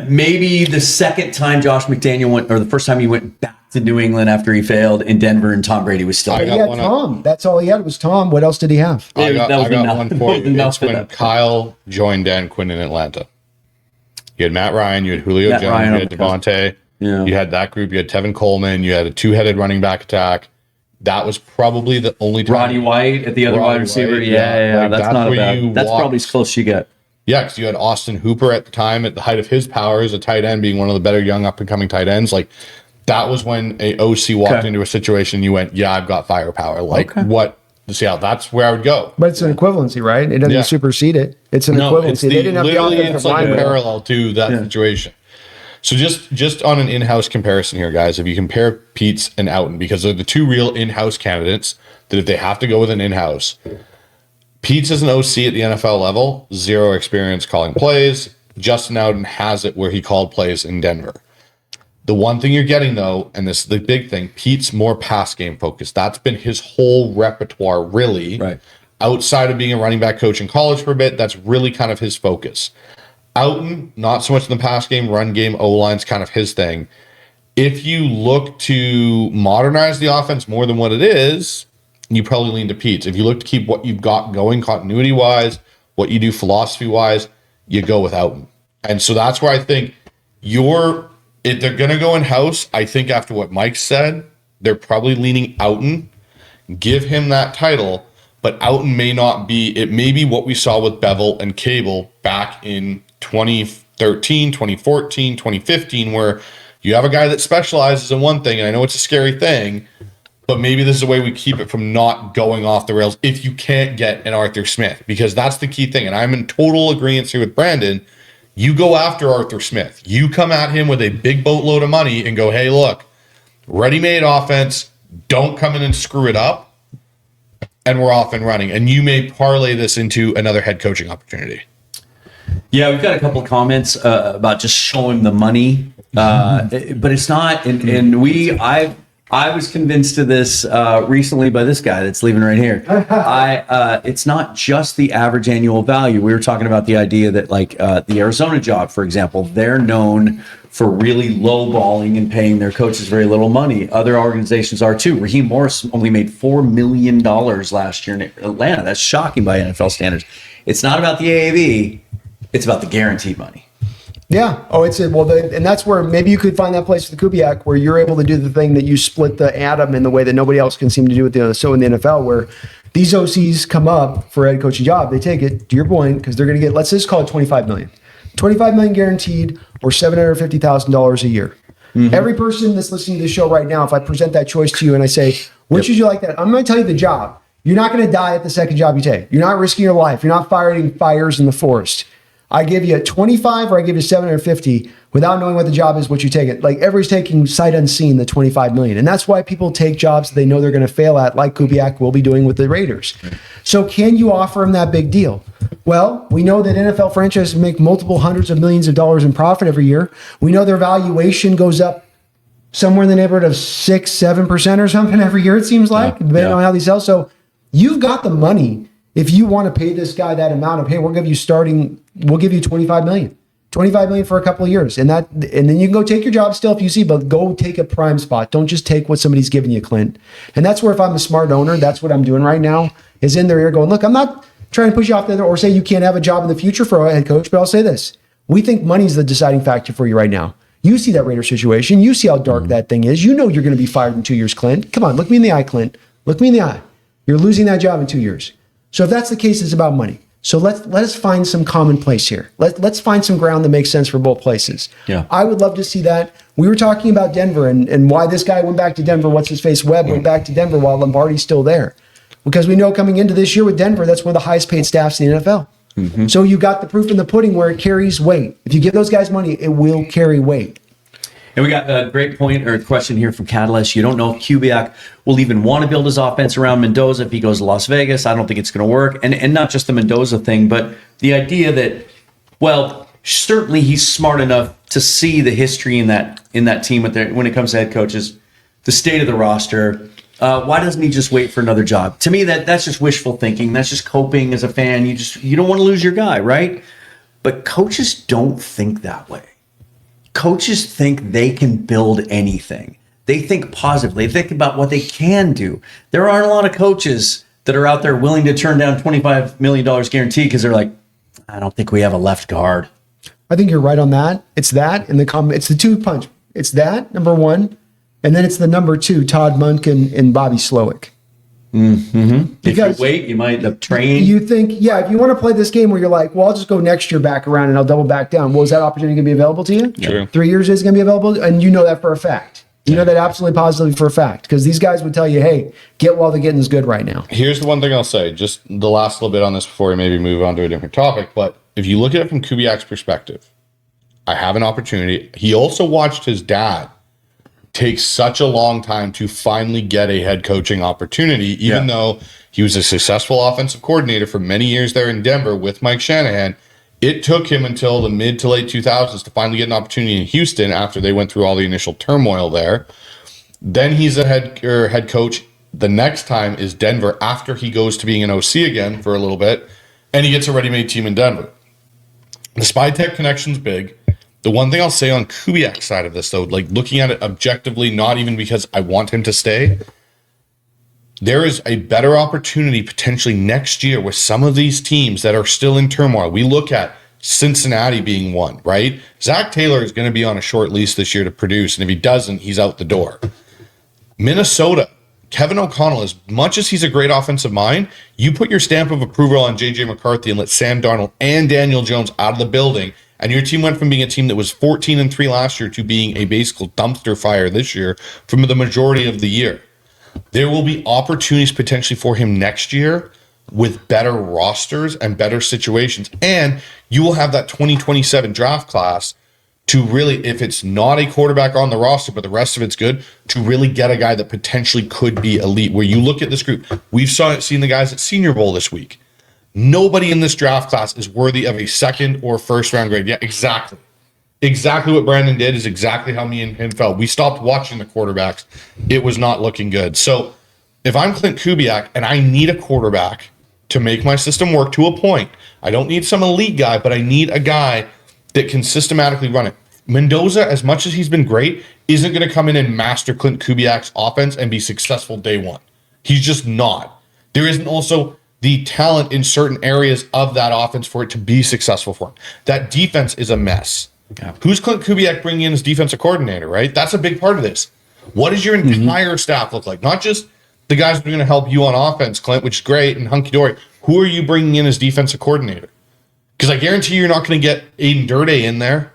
S1: maybe the second time Josh McDaniel went, or the first time he went back to New England after he failed in Denver, and Tom Brady was still
S3: I
S2: He
S1: there.
S3: got
S2: had
S3: one
S2: Tom. That's all he had was Tom. What else did he have?
S3: I got
S1: enough.
S3: one
S1: That
S3: for
S1: was
S3: you.
S1: enough
S3: It's
S1: for
S3: when
S1: that.
S3: Kyle joined Dan Quinn in Atlanta. You had Matt Ryan, you had Julio
S1: Matt
S3: Jones,
S1: Ryan
S3: you
S1: on
S3: had
S1: the
S3: Devontae.
S1: Yeah.
S3: You had that group. You had Tevin Coleman. You had a two-headed running back attack. That was probably the only time.
S1: Roddy White at the other
S3: Roddy
S1: wide receiver.
S3: White,
S1: Yeah.
S3: like,
S1: That's not a
S3: where you
S1: bad. That's
S3: walked-
S1: probably as close as you get.
S3: Yeah, because you had Austin Hooper at the time, at the height of his powers, a tight end, being one of the better young up-and-coming tight ends. Like, that was when a OC walked into a situation and you went, yeah, I've got firepower. Like, what? See how that's where I would go.
S2: But it's an equivalency, right? It doesn't supersede it. It's an
S3: No, it's
S2: equivalency. They didn't have the
S3: literally
S2: offensive
S3: it's like a
S2: line.
S3: parallel to that situation. So just on an in-house comparison here, guys, if you compare Pete's and Outen, because they're the two real in-house candidates, that if they have to go with an in-house, Pete's as an OC at the NFL level, zero experience calling plays. Justin Outen has it where he called plays in Denver. The one thing you're getting, though, and this is the big thing, Pete's more pass game focused. That's been his whole repertoire, really.
S1: Right.
S3: Outside of being a running back coach in college for a bit, that's really kind of his focus. Outen, not so much in the pass game, run game, O-line's kind of his thing. If you look to modernize the offense more than what it is, you probably lean to Pete's. If you look to keep what you've got going continuity-wise, what you do philosophy-wise, you go with Outen. And so that's where I think if they're going to go in-house, I think after what Mike said, they're probably leaning Outen. Give him that title, but Outen may not be, it may be what we saw with Bevel and Cable back in 2013, 2014, 2015, where you have a guy that specializes in one thing, and I know it's a scary thing, but maybe this is a way we keep it from not going off the rails if you can't get an Arthur Smith, because that's the key thing. And I'm in total agreement here with Brandon. You go after Arthur Smith. You come at him with a big boatload of money and go, hey, look, ready-made offense, don't come in and screw it up, and we're off and running. And you may parlay this into another head coaching opportunity.
S1: Yeah, we've got a couple of comments about just showing the money, but it's not. And I was convinced of this recently by this guy that's leaving right here. It's not just the average annual value. We were talking about the idea that, like, the Arizona job, for example, they're known for really lowballing and paying their coaches very little money. Other organizations are too. Raheem Morris only made $4 million last year in Atlanta. That's shocking by NFL standards. It's not about the AAV. It's about the guaranteed money.
S2: Yeah. Oh, and that's where maybe you could find that place with Kubiak where you're able to do the thing that you split the atom in the way that nobody else can seem to do with in the NFL, where these OCs come up for a head coaching job, they take it, to your point, because they're going to get, let's just call it $25 million. $25 million guaranteed, or $750,000 a year. Mm-hmm. Every person that's listening to this show right now, if I present that choice to you and I say, which would you like that? I'm going to tell you the job. You're not going to die at the second job you take. You're not risking your life. You're not fighting fires in the forest. I give you 25 or I give you 750 without knowing what the job is, what you take it. Like, everybody's taking sight unseen the 25 million. And that's why people take jobs they know they're going to fail at, like Kubiak will be doing with the Raiders. So can you offer them that big deal? Well, we know that NFL franchises make multiple hundreds of millions of dollars in profit every year. We know their valuation goes up somewhere in the neighborhood of 6-7% or something every year, it seems like, depending on how they sell. So you've got the money. If you want to pay this guy that amount of, hey, we'll give you $25 million. $25 million for a couple of years. And then you can go take your job still if you see, but go take a prime spot. Don't just take what somebody's giving you, Clint. And that's where, if I'm a smart owner, that's what I'm doing right now, is in their ear going, look, I'm not trying to push you off the other or say you can't have a job in the future for a head coach, but I'll say this. We think money's the deciding factor for you right now. You see that Raider situation. You see how dark that thing is. You know you're going to be fired in 2 years, Clint. Come on, look me in the eye, Clint. Look me in the eye. You're losing that job in 2 years. So if that's the case, it's about money. So let us find some common place here. Let's find some ground that makes sense for both places.
S1: Yeah.
S2: I would love to see that. We were talking about Denver and why this guy went back to Denver. What's-his-face Webb went back to Denver while Lombardi's still there. Because we know coming into this year with Denver, that's one of the highest paid staffs in the NFL. Mm-hmm. So you got the proof in the pudding where it carries weight. If you give those guys money, it will carry weight.
S1: And we got a great point or question here from Catalyst. You don't know if Kubiak will even want to build his offense around Mendoza if he goes to Las Vegas. I don't think it's going to work. And not just the Mendoza thing, but the idea that, well, certainly he's smart enough to see the history in that team when it comes to head coaches, the state of the roster. Why doesn't he just wait for another job? To me, that's just wishful thinking. That's just coping as a fan. You don't want to lose your guy, right? But coaches don't think that way. coaches think they can build anything. They think positively. They think about what they can do. There aren't a lot of coaches that are out there willing to turn down $25 million guaranteed because they're like, I don't think we have a left guard.
S2: I think you're right on that. It's that and it's the two punch. It's that, number one, and then it's the number two, Todd Monken and Bobby Slowick.
S1: Mm-hmm.
S2: Because
S1: if you wait, you might train.
S2: You think, if you want to play this game where you're like, well, I'll just go next year back around and I'll double back down. Well, is that opportunity going to be available to you?
S3: True.
S2: 3 years is going to be available? And you know that for a fact. You know that absolutely positively for a fact, because these guys would tell you, hey, get while the getting's good right now.
S3: Here's the one thing I'll say, just the last little bit on this before we maybe move on to a different topic. But if you look at it from Kubiak's perspective, I have an opportunity. He also watched his dad take such a long time to finally get a head coaching opportunity, even though he was a successful offensive coordinator for many years there in Denver with Mike Shanahan. It took him until the mid to late 2000s to finally get an opportunity in Houston after they went through all the initial turmoil there. Then he's a head coach. The next time is Denver after he goes to being an OC again for a little bit, and he gets a ready-made team in Denver. The Spy Tech connection's big. The one thing I'll say on Kubiak's side of this, though, like looking at it objectively, not even because I want him to stay, there is a better opportunity potentially next year with some of these teams that are still in turmoil. We look at Cincinnati being one, right? Zach Taylor is going to be on a short lease this year to produce, and if he doesn't, he's out the door. Minnesota, Kevin O'Connell, as much as he's a great offensive mind, you put your stamp of approval on J.J. McCarthy and let Sam Darnold and Daniel Jones out of the building, and your team went from being a team that was 14-3 last year to being a basic dumpster fire this year from the majority of the year. There will be opportunities potentially for him next year with better rosters and better situations. And you will have that 2027 draft class to really, if it's not a quarterback on the roster, but the rest of it's good, to really get a guy that potentially could be elite. Where you look at this group, we've seen the guys at Senior Bowl this week. Nobody in this draft class is worthy of a second or first round grade. Yeah, exactly. Exactly what Brandon did is exactly how me and him felt. We stopped watching the quarterbacks. It was not looking good. So if I'm Clint Kubiak and I need a quarterback to make my system work to a point, I don't need some elite guy, but I need a guy that can systematically run it. Mendoza, as much as he's been great, isn't going to come in and master Clint Kubiak's offense and be successful day one. He's just not. There isn't also the talent in certain areas of that offense for it to be successful for him. That defense is a mess. Yeah. Who's Clint Kubiak bringing in as defensive coordinator, right? That's a big part of this. What does your entire staff look like? Not just the guys that are going to help you on offense, Clint, which is great, and hunky-dory. Who are you bringing in as defensive coordinator? Because I guarantee you're not going to get Aiden Durde in there.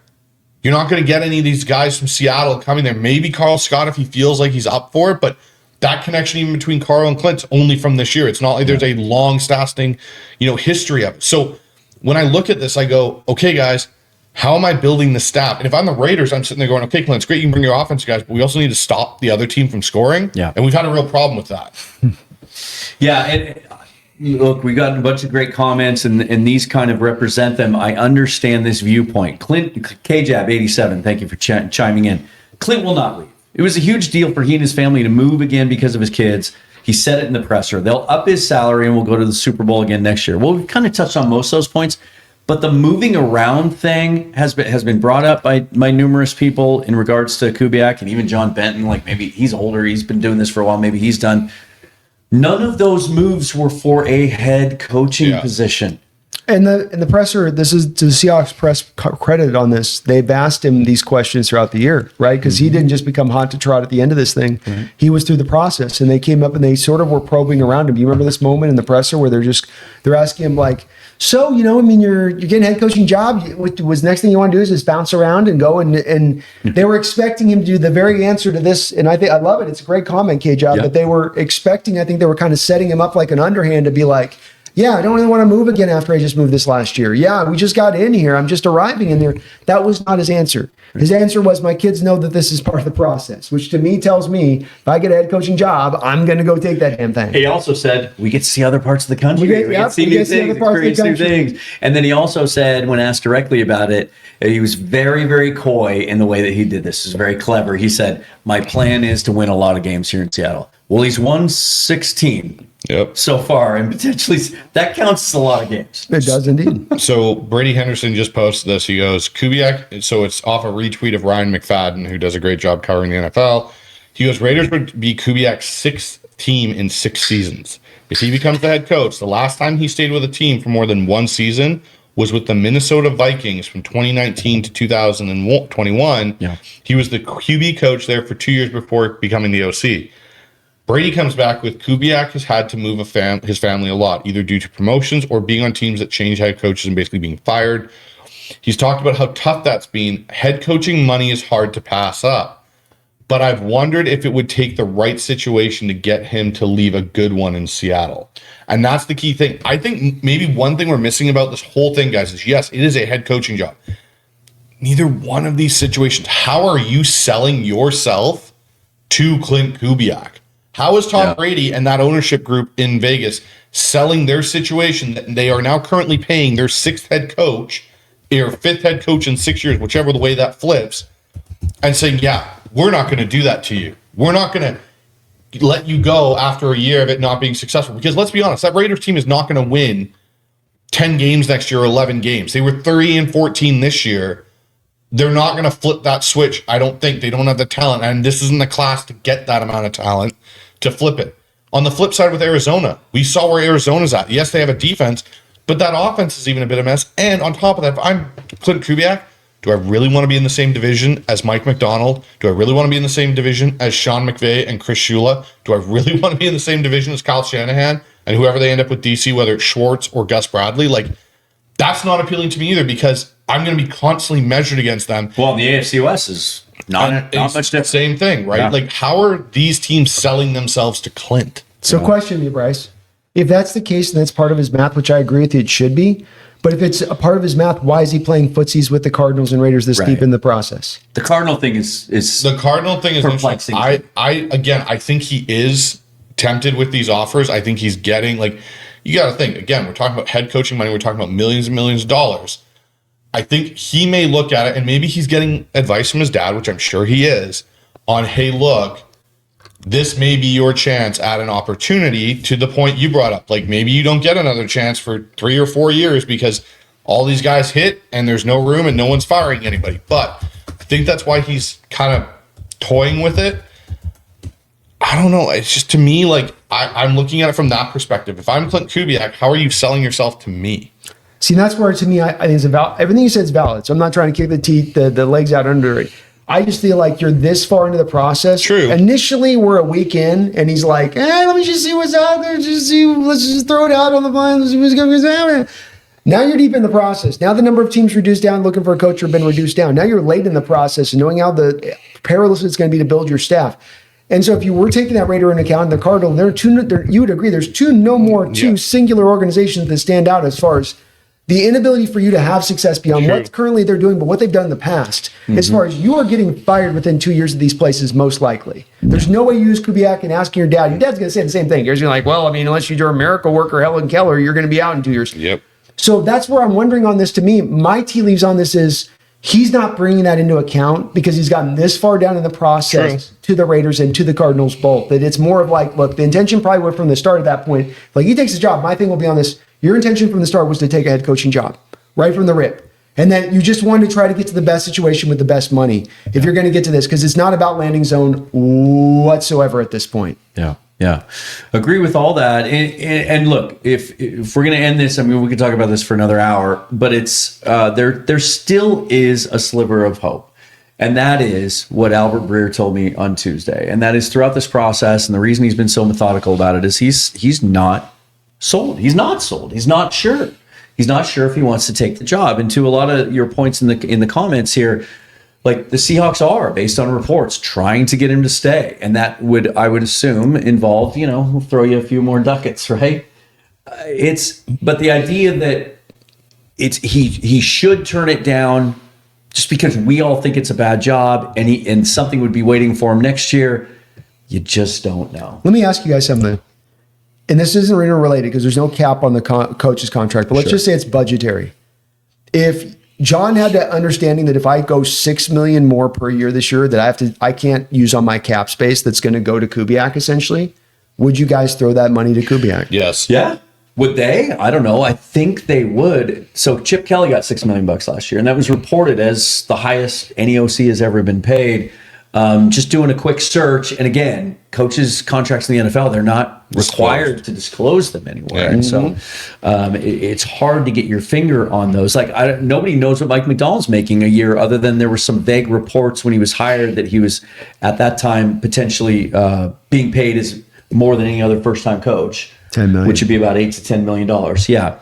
S3: You're not going to get any of these guys from Seattle coming there. Maybe Carl Scott if he feels like he's up for it, but that connection even between Carl and Clint's only from this year. It's not like there's a long-lasting, history of it. So when I look at this, I go, okay, guys, how am I building the staff? And if I'm the Raiders, I'm sitting there going, okay, Clint, it's great you can bring your offense guys, but we also need to stop the other team from scoring.
S1: Yeah.
S3: And we've had a real problem with that.
S1: Yeah, and look, we got a bunch of great comments, and these kind of represent them. I understand this viewpoint. Clint, KJAB 87, thank you for chiming in. Clint will not leave. It was a huge deal for he and his family to move again because of his kids. He said it in the presser. They'll up his salary and we'll go to the Super Bowl again next year. Well, we've kind of touched on most of those points. But the moving around thing has been brought up by numerous people in regards to Kubiak and even John Benton. Like maybe he's older, he's been doing this for a while, maybe he's done. None of those moves were for a head coaching position.
S2: And the presser, this is to the Seahawks press credit on this. They've asked him these questions throughout the year, right? Because he didn't just become hot to trot at the end of this thing. He was through the process, and they came up and they sort of were probing around him. You remember this moment in the presser where they're asking him like, so, you're getting a head coaching job. Was the next thing you want to do is just bounce around and go? And they were expecting him to do the very answer to this. And I love it. It's a great comment, K-Job. But they were expecting, I think they were kind of setting him up like an underhand to be like, yeah, I don't really want to move again after I just moved this last year. Yeah, we just got in here. I'm just arriving in there. That was not his answer. His answer was, my kids know that this is part of the process, which to me tells me if I get a head coaching job, I'm going to go take that damn thing.
S1: He also said, we get to see other parts of the country. We get to see new things, experience new things. And then he also said, when asked directly about it, he was very, very coy in the way that he did this. It was very clever. He said, my plan is to win a lot of games here in Seattle. Well, he's won 16.
S3: Yep.
S1: so far, and potentially that counts as a lot of games.
S2: It does indeed.
S3: So Brady Henderson just posted this. He goes, Kubiak, so it's off a retweet of Ryan McFadden, who does a great job covering the NFL. He goes, Raiders would be Kubiak's sixth team in 6 seasons. If he becomes the head coach, the last time he stayed with a team for more than 1 season was with the Minnesota Vikings from 2019 to 2021.
S1: Yeah.
S3: He was the QB coach there for 2 years before becoming the OC. Brady comes back with Kubiak has had to move his family a lot, either due to promotions or being on teams that change head coaches and basically being fired. He's talked about how tough that's been. Head coaching money is hard to pass up. But I've wondered if it would take the right situation to get him to leave a good one in Seattle. And that's the key thing. I think maybe one thing we're missing about this whole thing, guys, is yes, it is a head coaching job. Neither one of these situations, how are you selling yourself to Clint Kubiak? How is Tom Brady and that ownership group in Vegas selling their situation that they are now currently paying their 6th head coach or 5th head coach in 6 years, whichever the way that flips, and saying, yeah, we're not going to do that to you. We're not going to let you go after a year of it not being successful. Because let's be honest, that Raiders team is not going to win 10 games next year or 11 games. They were 30-14 this year. They're not going to flip that switch. I don't think. They don't have the talent. And this isn't the class to get that amount of talent to flip it. On the flip side with Arizona, we saw where Arizona's at. Yes, they have a defense, but that offense is even a bit of a mess. And on top of that, if I'm Clint Kubiak, do I really want to be in the same division as Mike Macdonald? Do I really want to be in the same division as Sean McVay and Chris Shula? Do I really want to be in the same division as Kyle Shanahan and whoever they end up with DC, whether it's Schwartz or Gus Bradley? Like, that's not appealing to me either because I'm going to be constantly measured against them.
S1: Well, the AFC West is not much different.
S3: Same thing, right?
S1: Yeah.
S3: Like, how are these teams selling themselves to Clint?
S2: So question you, Bryce. If that's the case and that's part of his math, which I agree with you, it should be. But if it's a part of his math, why is he playing footsies with the Cardinals and Raiders this deep in the process?
S1: The Cardinal thing is
S3: the Cardinal thing is
S1: perplexing.
S3: I think he is tempted with these offers. I think he's getting, like, you got to think, again, we're talking about head coaching money. We're talking about millions and millions of dollars. I think he may look at it, and maybe he's getting advice from his dad, which I'm sure he is, on, hey, look, this may be your chance at an opportunity, to the point you brought up. Like, maybe you don't get another chance for 3 or 4 years because all these guys hit and there's no room and no one's firing anybody. But I think that's why he's kind of toying with it. I don't know. It's just, to me, like, I'm looking at it from that perspective. If I'm Clint Kubiak, how are you selling yourself to me?
S2: See, that's where, to me, I think it's about everything you said is valid. So I'm not trying to kick the legs out under it. I just feel like you're this far into the process.
S3: True.
S2: Initially, we're a week in, and he's like, let me just see what's out there. Let's just throw it out on the line. Let's see what's going to happen. Now you're deep in the process. Now the number of teams reduced down, looking for a coach have been reduced down. Now you're late in the process and knowing how perilous it's going to be to build your staff. And so if you were taking that Raider into account, the Cardinal, you would agree there's two singular organizations that stand out as far as the inability for you to have success beyond what currently they're doing, but what they've done in the past. As far as you are getting fired within 2 years of these places, most likely. There's no way you use Kubiak and asking your dad's going to say the same thing. You're like, well, I mean, unless you're a miracle worker, Helen Keller, you're going to be out in 2 years.
S3: Yep.
S2: So that's where I'm wondering on this. To me, my tea leaves on this is he's not bringing that into account because he's gotten this far down in the process to the Raiders and to the Cardinals both. That it's more of like, look, the intention probably was from the start at that point. Like, he takes his job. My thing will be on this. Your intention from the start was to take a head coaching job right from the rip. And then you just wanted to try to get to the best situation with the best money if you're going to get to this, because it's not about landing zone whatsoever at this point.
S1: Yeah. Agree with all that. And look, if we're going to end this, I mean, we could talk about this for another hour, but it's there still is a sliver of hope. And that is what Albert Breer told me on Tuesday. And that is, throughout this process, and the reason he's been so methodical about it is he's not sold. He's not sold. He's not sure. He's not sure if he wants to take the job. And to a lot of your points in the comments here, like, the Seahawks are, based on reports, trying to get him to stay. And that would, I would assume, involve, we'll throw you a few more ducats, right? But the idea that he should turn it down just because we all think it's a bad job and something would be waiting for him next year, you just don't know.
S2: Let me ask you guys something. And this isn't really related because there's no cap on the coach's contract, but let's just say it's budgetary. If John had that understanding that if I go $6 million more per year this year, that I can't use on my cap space, that's going to go to Kubiak essentially, would you guys throw that money to Kubiak?
S3: Yes.
S1: Yeah. Would they? I don't know. I think they would. So Chip Kelly got $6 million last year, and that was reported as the highest any OC has ever been paid. Just doing a quick search, and again, coaches' contracts in the NFL, they're not required to disclose them anywhere. And so it's hard to get your finger on those. Like, nobody knows what Mike Macdonald's making a year, other than there were some vague reports when he was hired that he was, at that time, potentially being paid as more than any other first-time coach.
S2: 10 million.
S1: Which would be about $8 to $10 million. Yeah.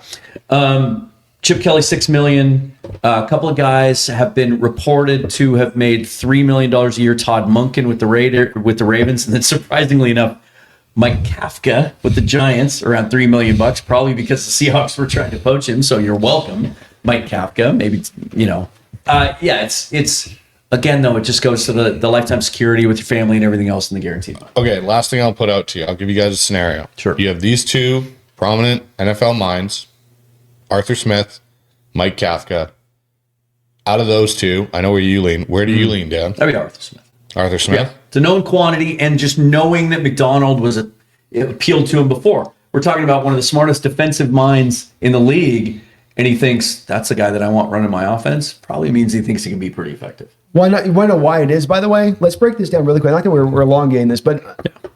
S1: Chip Kelly, $6 million. A couple of guys have been reported to have made $3 million a year. Todd Monken with the Ravens, and then surprisingly enough, Mike Kafka with the Giants, around $3 million, probably because the Seahawks were trying to poach him. So you're welcome, Mike Kafka. Maybe, it's again, though, it just goes to the lifetime security with your family and everything else in the guaranteed money.
S3: Okay, last thing I'll put out to you. I'll give you guys a scenario.
S1: Sure.
S3: You have these two prominent NFL minds, Arthur Smith, Mike Kafka. Out of those two, I know where you lean. Where do you lean, Dan?
S1: I mean, Arthur Smith.
S3: Arthur Smith?
S1: Yeah. It's a known quantity, and just knowing that Macdonald it appealed to him before. We're talking about one of the smartest defensive minds in the league, and he thinks that's the guy that I want running my offense. Probably means he thinks he can be pretty effective.
S2: Why not? You want to know why it is, by the way? Let's break this down really quick. Not that we're elongating this, but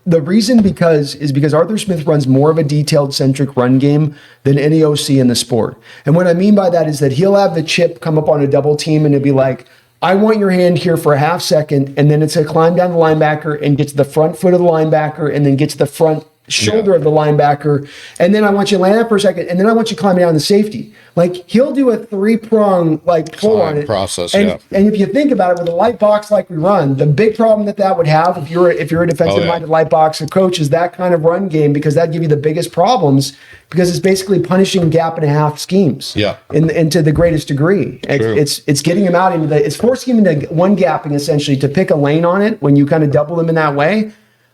S2: the reason is because Arthur Smith runs more of a detailed-centric run game than any OC in the sport. And what I mean by that is that he'll have the chip come up on a double team, and it'll be like, I want your hand here for a half second, and then it's a climb down the linebacker and get to the front foot of the linebacker and then get to the front shoulder of the linebacker, and then I want you to land that for a second, and then I want you climbing down the safety. Like, he'll do a 3-prong pull on it
S3: process.
S2: And if you think about it, with a light box like we run, the big problem that would have if you're a defensive minded light box coach is that kind of run game, because that'd give you the biggest problems, because it's basically punishing gap and a half schemes.
S3: Yeah.
S2: Into the greatest degree. It's getting him out it's forcing him into one gapping, essentially, to pick a lane on it when you kind of double him in that way.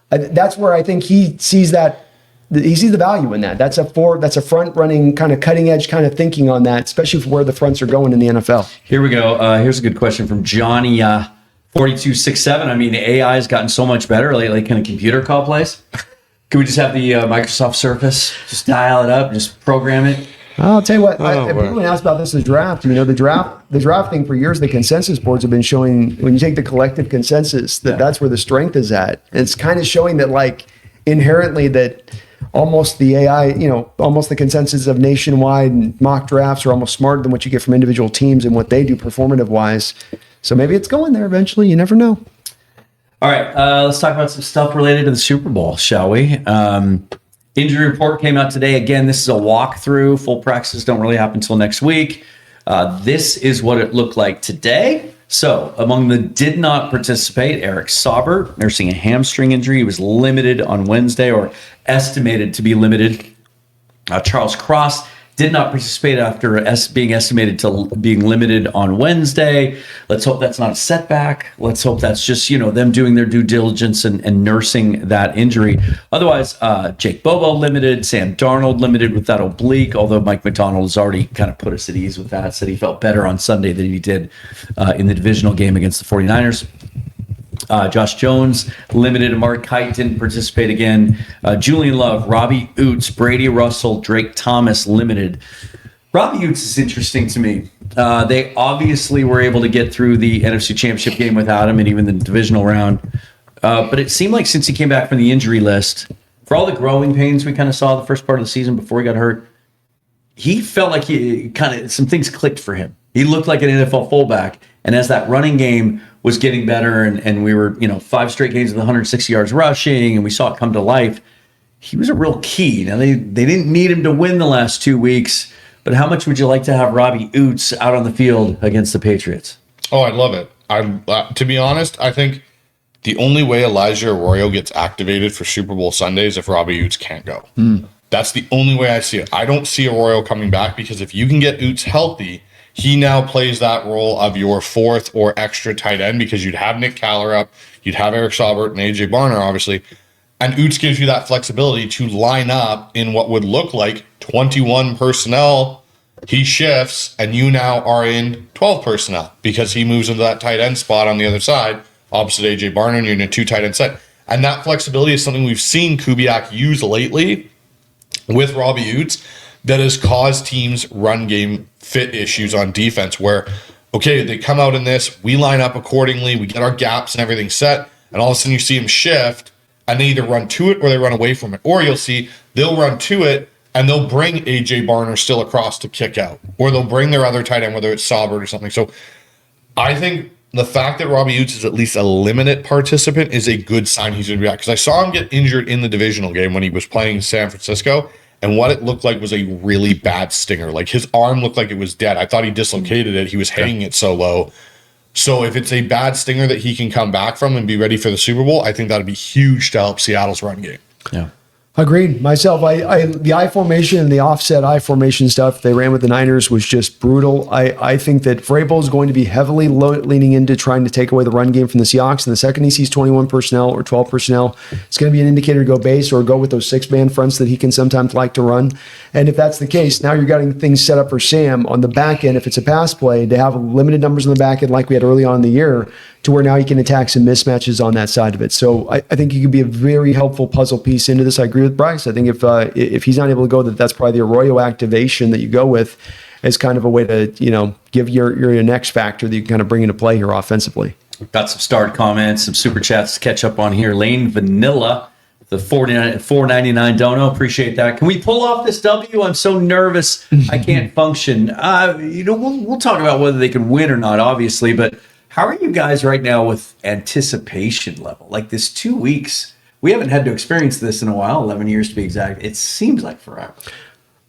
S2: That's where I think he sees the value in that. That's a front running kind of cutting edge kind of thinking on that, especially for where the fronts are going in the NFL.
S1: Here we go. Here's a good question from Johnny 4267. I mean, the AI has gotten so much better lately. Can a computer call plays? Can we just have the Microsoft Surface just dial it up, just program it?
S2: I'll tell you what. Everyone asked about this in the draft. You know, the draft thing for years, the consensus boards have been showing, when you take the collective consensus, that's where the strength is at. And it's kind of showing that, inherently, that almost the AI, almost the consensus of nationwide and mock drafts are almost smarter than what you get from individual teams and what they do performative wise. So maybe it's going there eventually. You never know.
S1: All right, let's talk about some stuff related to the Super Bowl, shall we? Injury report came out today. Again, this is a walkthrough. Full practices don't really happen until next week. This is what it looked like today. So, among the did not participate, Eric Sauber, nursing a hamstring injury. He was limited on Wednesday, or estimated to be limited. Charles Cross did not participate after being estimated to being limited on Wednesday. Let's hope that's not a setback. Let's hope that's just, them doing their due diligence and nursing that injury. Otherwise, Jake Bobo limited, Sam Darnold limited with that oblique, although Mike Macdonald has already kind of put us at ease with that, said he felt better on Sunday than he did in the divisional game against the 49ers. Josh Jones limited. Mark Kite didn't participate again. Julian Love, Robbie Oots, Brady Russell, Drake Thomas limited. Robbie Oots is interesting to me. They obviously were able to get through the NFC Championship game without him, and even the divisional round. But it seemed like since he came back from the injury list, for all the growing pains we kind of saw the first part of the season before he got hurt, he felt like some things clicked for him. He looked like an NFL fullback. And as that running game was getting better, and we were, 5 straight games with 160 yards rushing, and we saw it come to life, he was a real key. Now, they didn't need him to win the last 2 weeks, but how much would you like to have Robbie Oots out on the field against the Patriots?
S3: Oh, I'd love it. To be honest, I think the only way Elijah Arroyo gets activated for Super Bowl Sunday is if Robbie Oots can't go. That's the only way I see it. I don't see Arroyo coming back, because if you can get Oots healthy, he now plays that role of your fourth or extra tight end, because you'd have Nick Caller up, you'd have Eric Saubert and AJ Barner, obviously. And Oots gives you that flexibility to line up in what would look like 21 personnel. He shifts, and you now are in 12 personnel, because he moves into that tight end spot on the other side, opposite AJ Barner, and you're in a 2 tight end set. And that flexibility is something we've seen Kubiak use lately with Robbie Utes that has caused teams run game fit issues on defense where, okay, they come out in this, we line up accordingly, we get our gaps and everything set, and all of a sudden you see them shift and they either run to it or they run away from it. Or you'll see they'll run to it and they'll bring AJ Barner still across to kick out, or they'll bring their other tight end, whether it's Saubert or something. So I think the fact that Robbie Utes is at least a limited participant is a good sign he's going to be back. Because I saw him get injured in the divisional game when he was playing in San Francisco, and what it looked like was a really bad stinger. Like his arm looked like it was dead. I thought he dislocated it. He was hanging it so low. So if it's a bad stinger that he can come back from and be ready for the Super Bowl, I think that'd be huge to help Seattle's run game.
S1: Yeah.
S2: Agreed. Myself, the I formation and the offset I formation stuff they ran with the Niners was just brutal. I think that Vrabel is going to be heavily leaning into trying to take away the run game from the Seahawks. And the second he sees 21 personnel or 12 personnel, it's going to be an indicator to go base or go with those 6-man fronts that he can sometimes like to run. And if that's the case, now you're getting things set up for Sam on the back end. If it's a pass play, to have limited numbers on the back end like we had early on in the year, to where now you can attack some mismatches on that side of it. So I think he could be a very helpful puzzle piece into this. I agree with Bryce. I think if he's not able to go, that's probably the Arroyo activation that you go with as kind of a way to, give your next factor that you can kind of bring into play here offensively.
S1: Got some starred comments, some super chats to catch up on here. Lane Vanilla, the $4.99 dono. Appreciate that. Can we pull off this W? I'm so nervous. I can't function. We'll talk about whether they can win or not, obviously, but how are you guys right now with anticipation level? Like this 2 weeks, we haven't had to experience this in a while, 11 years to be exact. It seems like forever.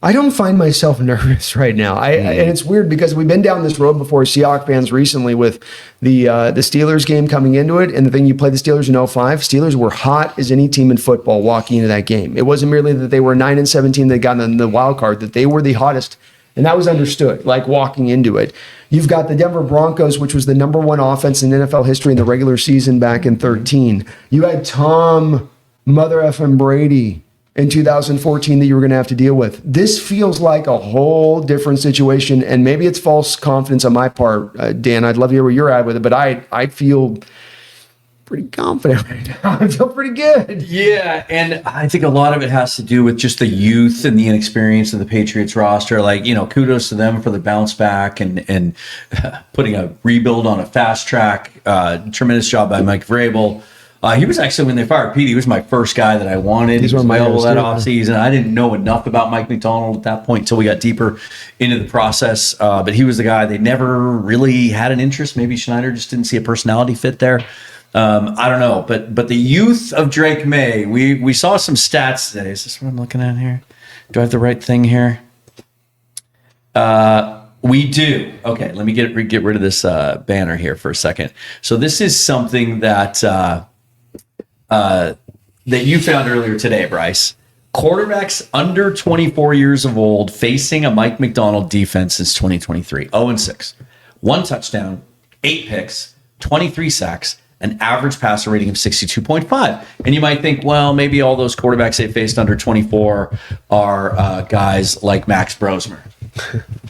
S2: I don't find myself nervous right now. And it's weird because we've been down this road before, Seahawks fans, recently with the Steelers game coming into it. And the thing, you play the Steelers in 05, Steelers were hot as any team in football walking into that game. It wasn't merely that they were 9-17 that got in the wild card, that they were the hottest. And that was understood, like walking into it. You've got the Denver Broncos, which was the number one offense in NFL history in the regular season back in 2013. You had Tom Mother effing Brady in 2014 that you were going to have to deal with. This feels like a whole different situation, and maybe it's false confidence on my part. Dan, I'd love to hear where you're at with it, but I feel pretty confident right now. I feel pretty good.
S1: Yeah, and I think a lot of it has to do with just the youth and the inexperience of the Patriots roster. Like, kudos to them for the bounce back and putting a rebuild on a fast track. Tremendous job by Mike Vrabel. He was actually, when they fired Pete, he was my first guy that I wanted. He was available that offseason. I didn't know enough about Mike Macdonald at that point until we got deeper into the process. But he was the guy they never really had an interest. Maybe Schneider just didn't see a personality fit there. I don't know, but the youth of Drake May, we saw some stats today. Is this what I'm looking at here? Do I have the right thing here? We do. Okay, let me get rid of this banner here for a second. So this is something that you found earlier today, Bryce. Quarterbacks under 24 years of old facing a Mike Macdonald defense since 2023. 0-6. 1 touchdown, 8 picks, 23 sacks, an average passer rating of 62.5. And you might think, well, maybe all those quarterbacks they faced under 24 are guys like Max Brosmer.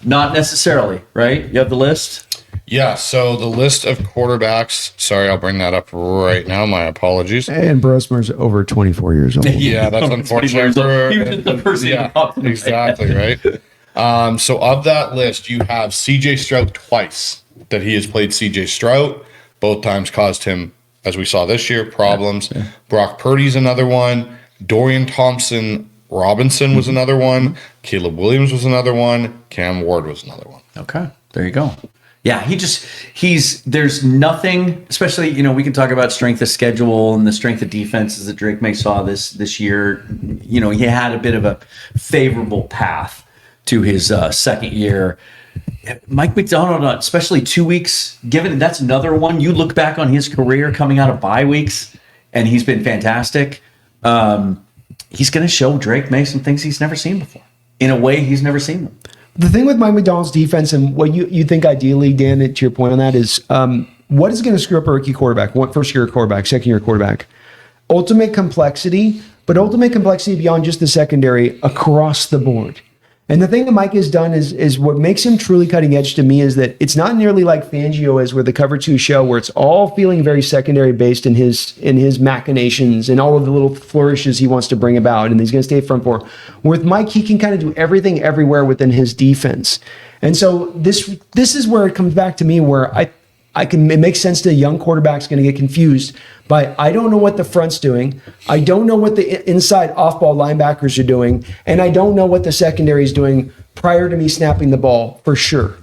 S1: Not necessarily, right? You have the list?
S3: Yeah, so the list of quarterbacks, sorry, I'll bring that up right now. My apologies.
S2: And Brosmer's over 24 years old.
S3: Yeah, that's unfortunate.
S1: He was the person who popped in.
S3: Exactly, right? So of that list, you have C.J. Stroud twice that he has played C.J. Stroud. Both times caused him, as we saw this year, problems. Yeah. Brock Purdy's another one. Dorian Thompson-Robinson was another one. Caleb Williams was another one. Cam Ward was another one.
S1: Okay, there you go. Yeah, there's nothing, especially, we can talk about strength of schedule and the strength of defenses that Drake May saw this year. He had a bit of a favorable path to his second year. Mike Macdonald, especially 2 weeks, given that's another one. You look back on his career coming out of bye weeks, and he's been fantastic. He's going to show Drake May some things he's never seen before. In a way, he's never seen them.
S2: The thing with Mike Macdonald's defense, and what you think ideally, Dan, to your point on that, is what is going to screw up a rookie quarterback, first-year quarterback, second-year quarterback? Ultimate complexity, but ultimate complexity beyond just the secondary across the board. And the thing that Mike has done is what makes him truly cutting edge to me is that it's not nearly like Fangio is with the cover 2 show where it's all feeling very secondary based in his machinations and all of the little flourishes he wants to bring about and he's going to stay front 4. With Mike, he can kind of do everything everywhere within his defense. And so this is where it comes back to me where it makes sense that a young quarterback's going to get confused by, I don't know what the front's doing. I don't know what the inside off-ball linebackers are doing. And I don't know what the secondary is doing prior to me snapping the ball for sure.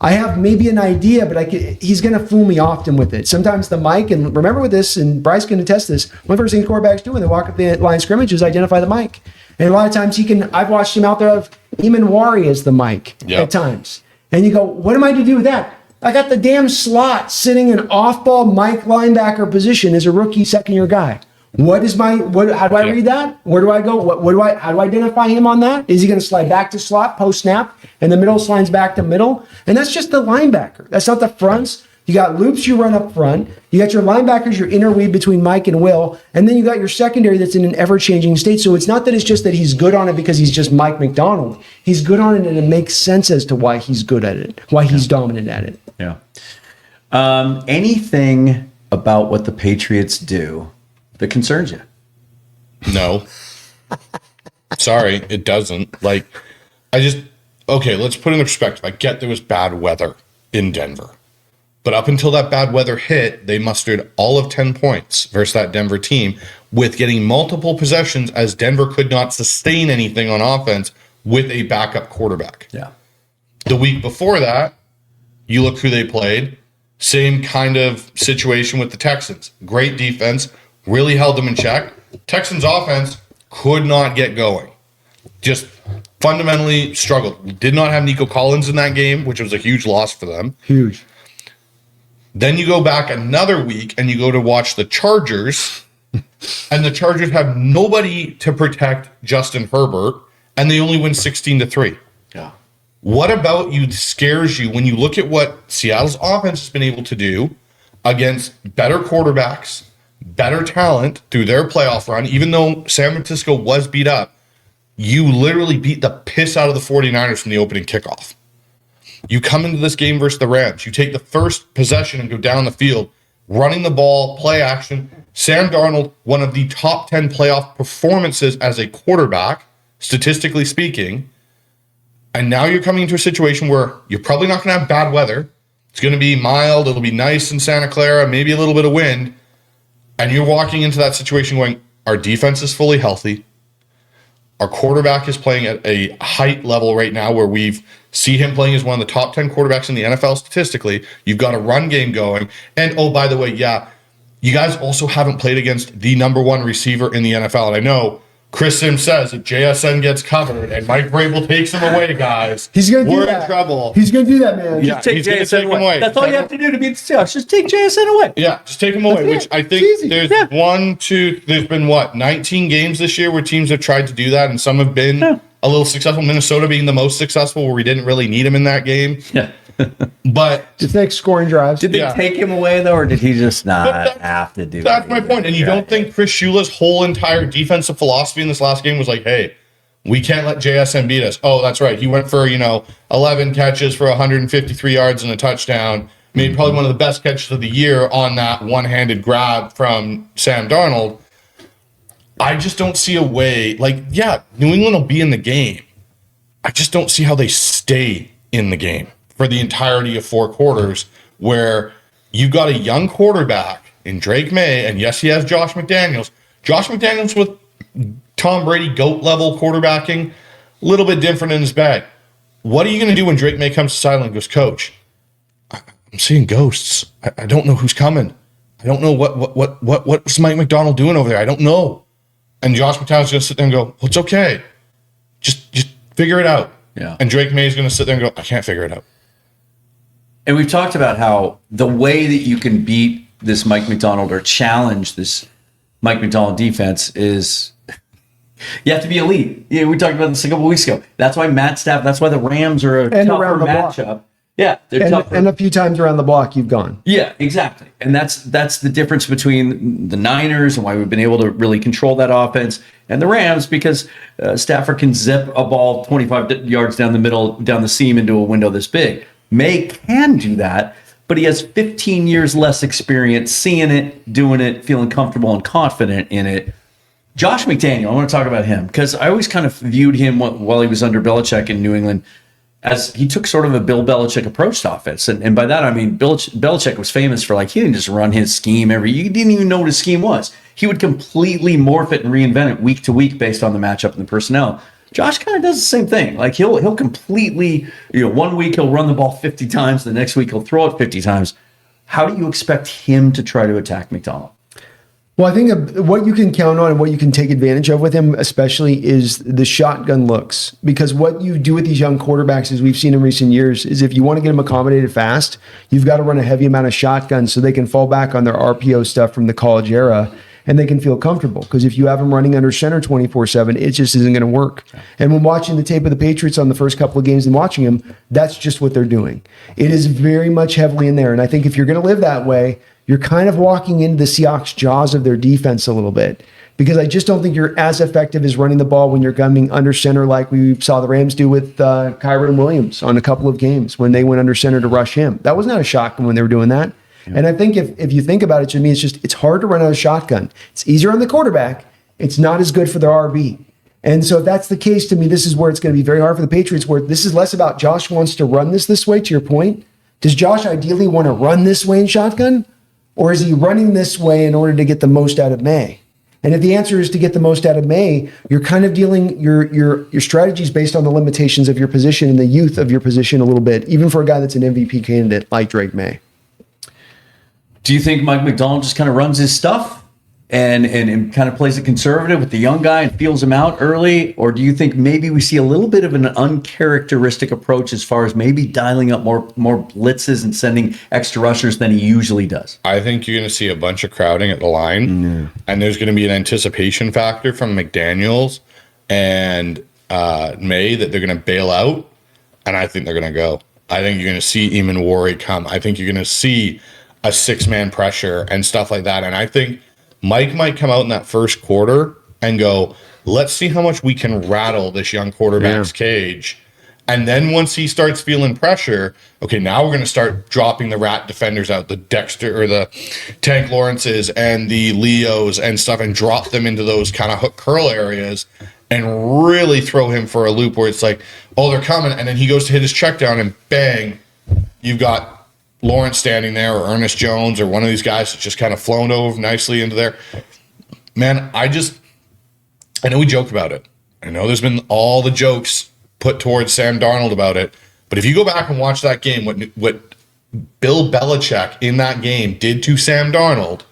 S2: I have maybe an idea, but he's going to fool me often with it. Sometimes the mic, and remember with this, and Bryce can attest this, one of the first things quarterbacks do when they walk up the line of scrimmage is identify the mic. And a lot of times I've watched him out there of Imanwari as the mic at times. And you go, what am I to do with that? I got the damn slot sitting in off-ball Mike linebacker position as a rookie second-year guy. How do I read that? Where do I go? How do I identify him on that? Is he going to slide back to slot post-snap and the middle slides back to middle? And that's just the linebacker. That's not the fronts. You got loops you run up front. You got your linebackers, your interweave between Mike and Will. And then you got your secondary that's in an ever-changing state. So it's not that it's just that he's good on it because he's just Mike Macdonald. He's good on it and it makes sense as to why he's good at it, why he's dominant at it.
S1: Yeah. Anything about what the Patriots do that concerns you?
S3: No. Sorry, it doesn't. Okay, let's put it in perspective. I get there was bad weather in Denver. But up until that bad weather hit, they mustered all of 10 points versus that Denver team with getting multiple possessions as Denver could not sustain anything on offense with a backup quarterback.
S1: Yeah.
S3: The week before that, you look who they played. Same kind of situation with the Texans. Great defense, really held them in check. Texans offense could not get going. Just fundamentally struggled. Did not have Nico Collins in that game, which was a huge loss for them.
S2: Huge.
S3: Then you go back another week and you go to watch the Chargers, and the Chargers have nobody to protect Justin Herbert, and they only win 16-3.
S1: Yeah.
S3: What about you scares you when you look at what Seattle's offense has been able to do against better quarterbacks, better talent through their playoff run, even though San Francisco was beat up, you literally beat the piss out of the 49ers from the opening kickoff. You come into this game versus the Rams. You take the first possession and go down the field, running the ball, play action. Sam Darnold, one of the top 10 playoff performances as a quarterback, statistically speaking. And now you're coming into a situation where you're probably not going to have bad weather. It's going to be mild. It'll be nice in Santa Clara, maybe a little bit of wind. And you're walking into that situation going, our defense is fully healthy. Our quarterback is playing at a height level right now where we've see him playing as one of the top 10 quarterbacks in the NFL statistically. You've got a run game going. And, oh, by the way, you guys also haven't played against the number one receiver in the NFL. And I know Chris Sims says if JSN gets covered and Mike Vrabel takes him away, guys, we're in trouble.
S2: He's going to do that, man.
S1: Just take JSN away. That's all you have to do to beat the Seahawks. Just take JSN away.
S3: Yeah, just take him away, which I think there's there's been 19 games this year where teams have tried to do that, and some have been a little successful. Minnesota being the most successful where we didn't really need him in that game.
S1: Yeah.
S3: But
S2: just make scoring drives.
S1: Did they take him away though, or did he just not have to do?
S3: That's my point. And you don't think Chris Shula's whole entire defensive philosophy in this last game was like, "Hey, we can't let JSN beat us." Oh, that's right. He went for 11 catches for 153 yards and a touchdown. Made probably one of the best catches of the year on that one-handed grab from Sam Darnold. I just don't see a way. New England will be in the game. I just don't see how they stay in the game for the entirety of 4 quarters, where you've got a young quarterback in Drake May, and yes, he has Josh McDaniels. Josh McDaniels with Tom Brady GOAT level quarterbacking, a little bit different in his bag. What are you going to do when Drake May comes to sideline and goes, "Coach, I'm seeing ghosts. I don't know who's coming. I don't know what's Mike Macdonald doing over there. I don't know." And Josh McDaniels going to sit there and go, "Well, it's okay. Just figure it out."
S1: Yeah.
S3: And Drake May is going to sit there and go, "I can't figure it out."
S1: And we've talked about how the way that you can beat this Mike Macdonald or challenge this Mike Macdonald defense is you have to be elite. We talked about this a couple weeks ago. That's why Matt Stafford, that's why the Rams are a tougher matchup. Yeah, they're tougher.
S2: And a few times around the block, you've gone.
S1: Yeah, exactly. And that's the difference between the Niners and why we've been able to really control that offense and the Rams, because Stafford can zip a ball 25 yards down the middle, down the seam into a window this big. May can do that, but he has 15 years less experience seeing it, doing it, feeling comfortable and confident in it. Josh McDaniel, I want to talk about him because I always kind of viewed him while he was under Belichick in New England as he took sort of a Bill Belichick approach to offense. And by that, I mean, Belichick was famous for, like, he didn't just run his scheme you didn't even know what his scheme was. He would completely morph it and reinvent it week to week based on the matchup and the personnel. Josh kind of does the same thing. Like, he'll completely, 1 week he'll run the ball 50 times, the next week he'll throw it 50 times. How do you expect him to try to attack Macdonald?
S2: Well, I think what you can count on and what you can take advantage of with him, especially, is the shotgun looks. Because what you do with these young quarterbacks, as we've seen in recent years, is if you want to get them accommodated fast, you've got to run a heavy amount of shotguns so they can fall back on their RPO stuff from the college era and they can feel comfortable. Because if you have them running under center 24/7, it just isn't going to work. And when watching the tape of the Patriots on the first couple of games and watching them, that's just what they're doing. It is very much heavily in there. And I think if you're going to live that way, you're kind of walking into the Seahawks' jaws of their defense a little bit, because I just don't think you're as effective as running the ball when you're gunning under center like we saw the Rams do with Kyren Williams on a couple of games when they went under center to rush him. That was not a shotgun when they were doing that. Yeah. And I think if you think about it, to me, it's hard to run out of shotgun. It's easier on the quarterback. It's not as good for their RB. And so if that's the case, to me, this is where it's going to be very hard for the Patriots, where this is less about Josh wants to run this way, to your point. Does Josh ideally want to run this way in shotgun? Or is he running this way in order to get the most out of May? And if the answer is to get the most out of May, you're kind of dealing your strategies based on the limitations of your position and the youth of your position a little bit, even for a guy that's an MVP candidate like Drake May.
S1: Do you think Mike Macdonald just kind of runs his stuff and kind of plays it conservative with the young guy and feels him out early? Or do you think maybe we see a little bit of an uncharacteristic approach as far as maybe dialing up more blitzes and sending extra rushers than he usually does?
S3: I think you're going to see a bunch of crowding at the line, and there's going to be an anticipation factor from McDaniels and May that they're going to bail out, and I think they're going to go. I think you're going to see Eamon Warry come. I think you're going to see a six-man pressure and stuff like that, and I think Mike might come out in that first quarter and go, let's see how much we can rattle this young quarterback's cage. And then once he starts feeling pressure, okay, now we're going to start dropping the rat defenders out, the Dexter or the Tank Lawrences and the Leos and stuff, and drop them into those kind of hook curl areas and really throw him for a loop where it's like, oh, they're coming. And then he goes to hit his check down and bang, you've got Lawrence standing there, or Ernest Jones, or one of these guys that's just kind of flown over nicely into there. Man, I know we joke about it. I know there's been all the jokes put towards Sam Darnold about it. But if you go back and watch that game, what Bill Belichick in that game did to Sam Darnold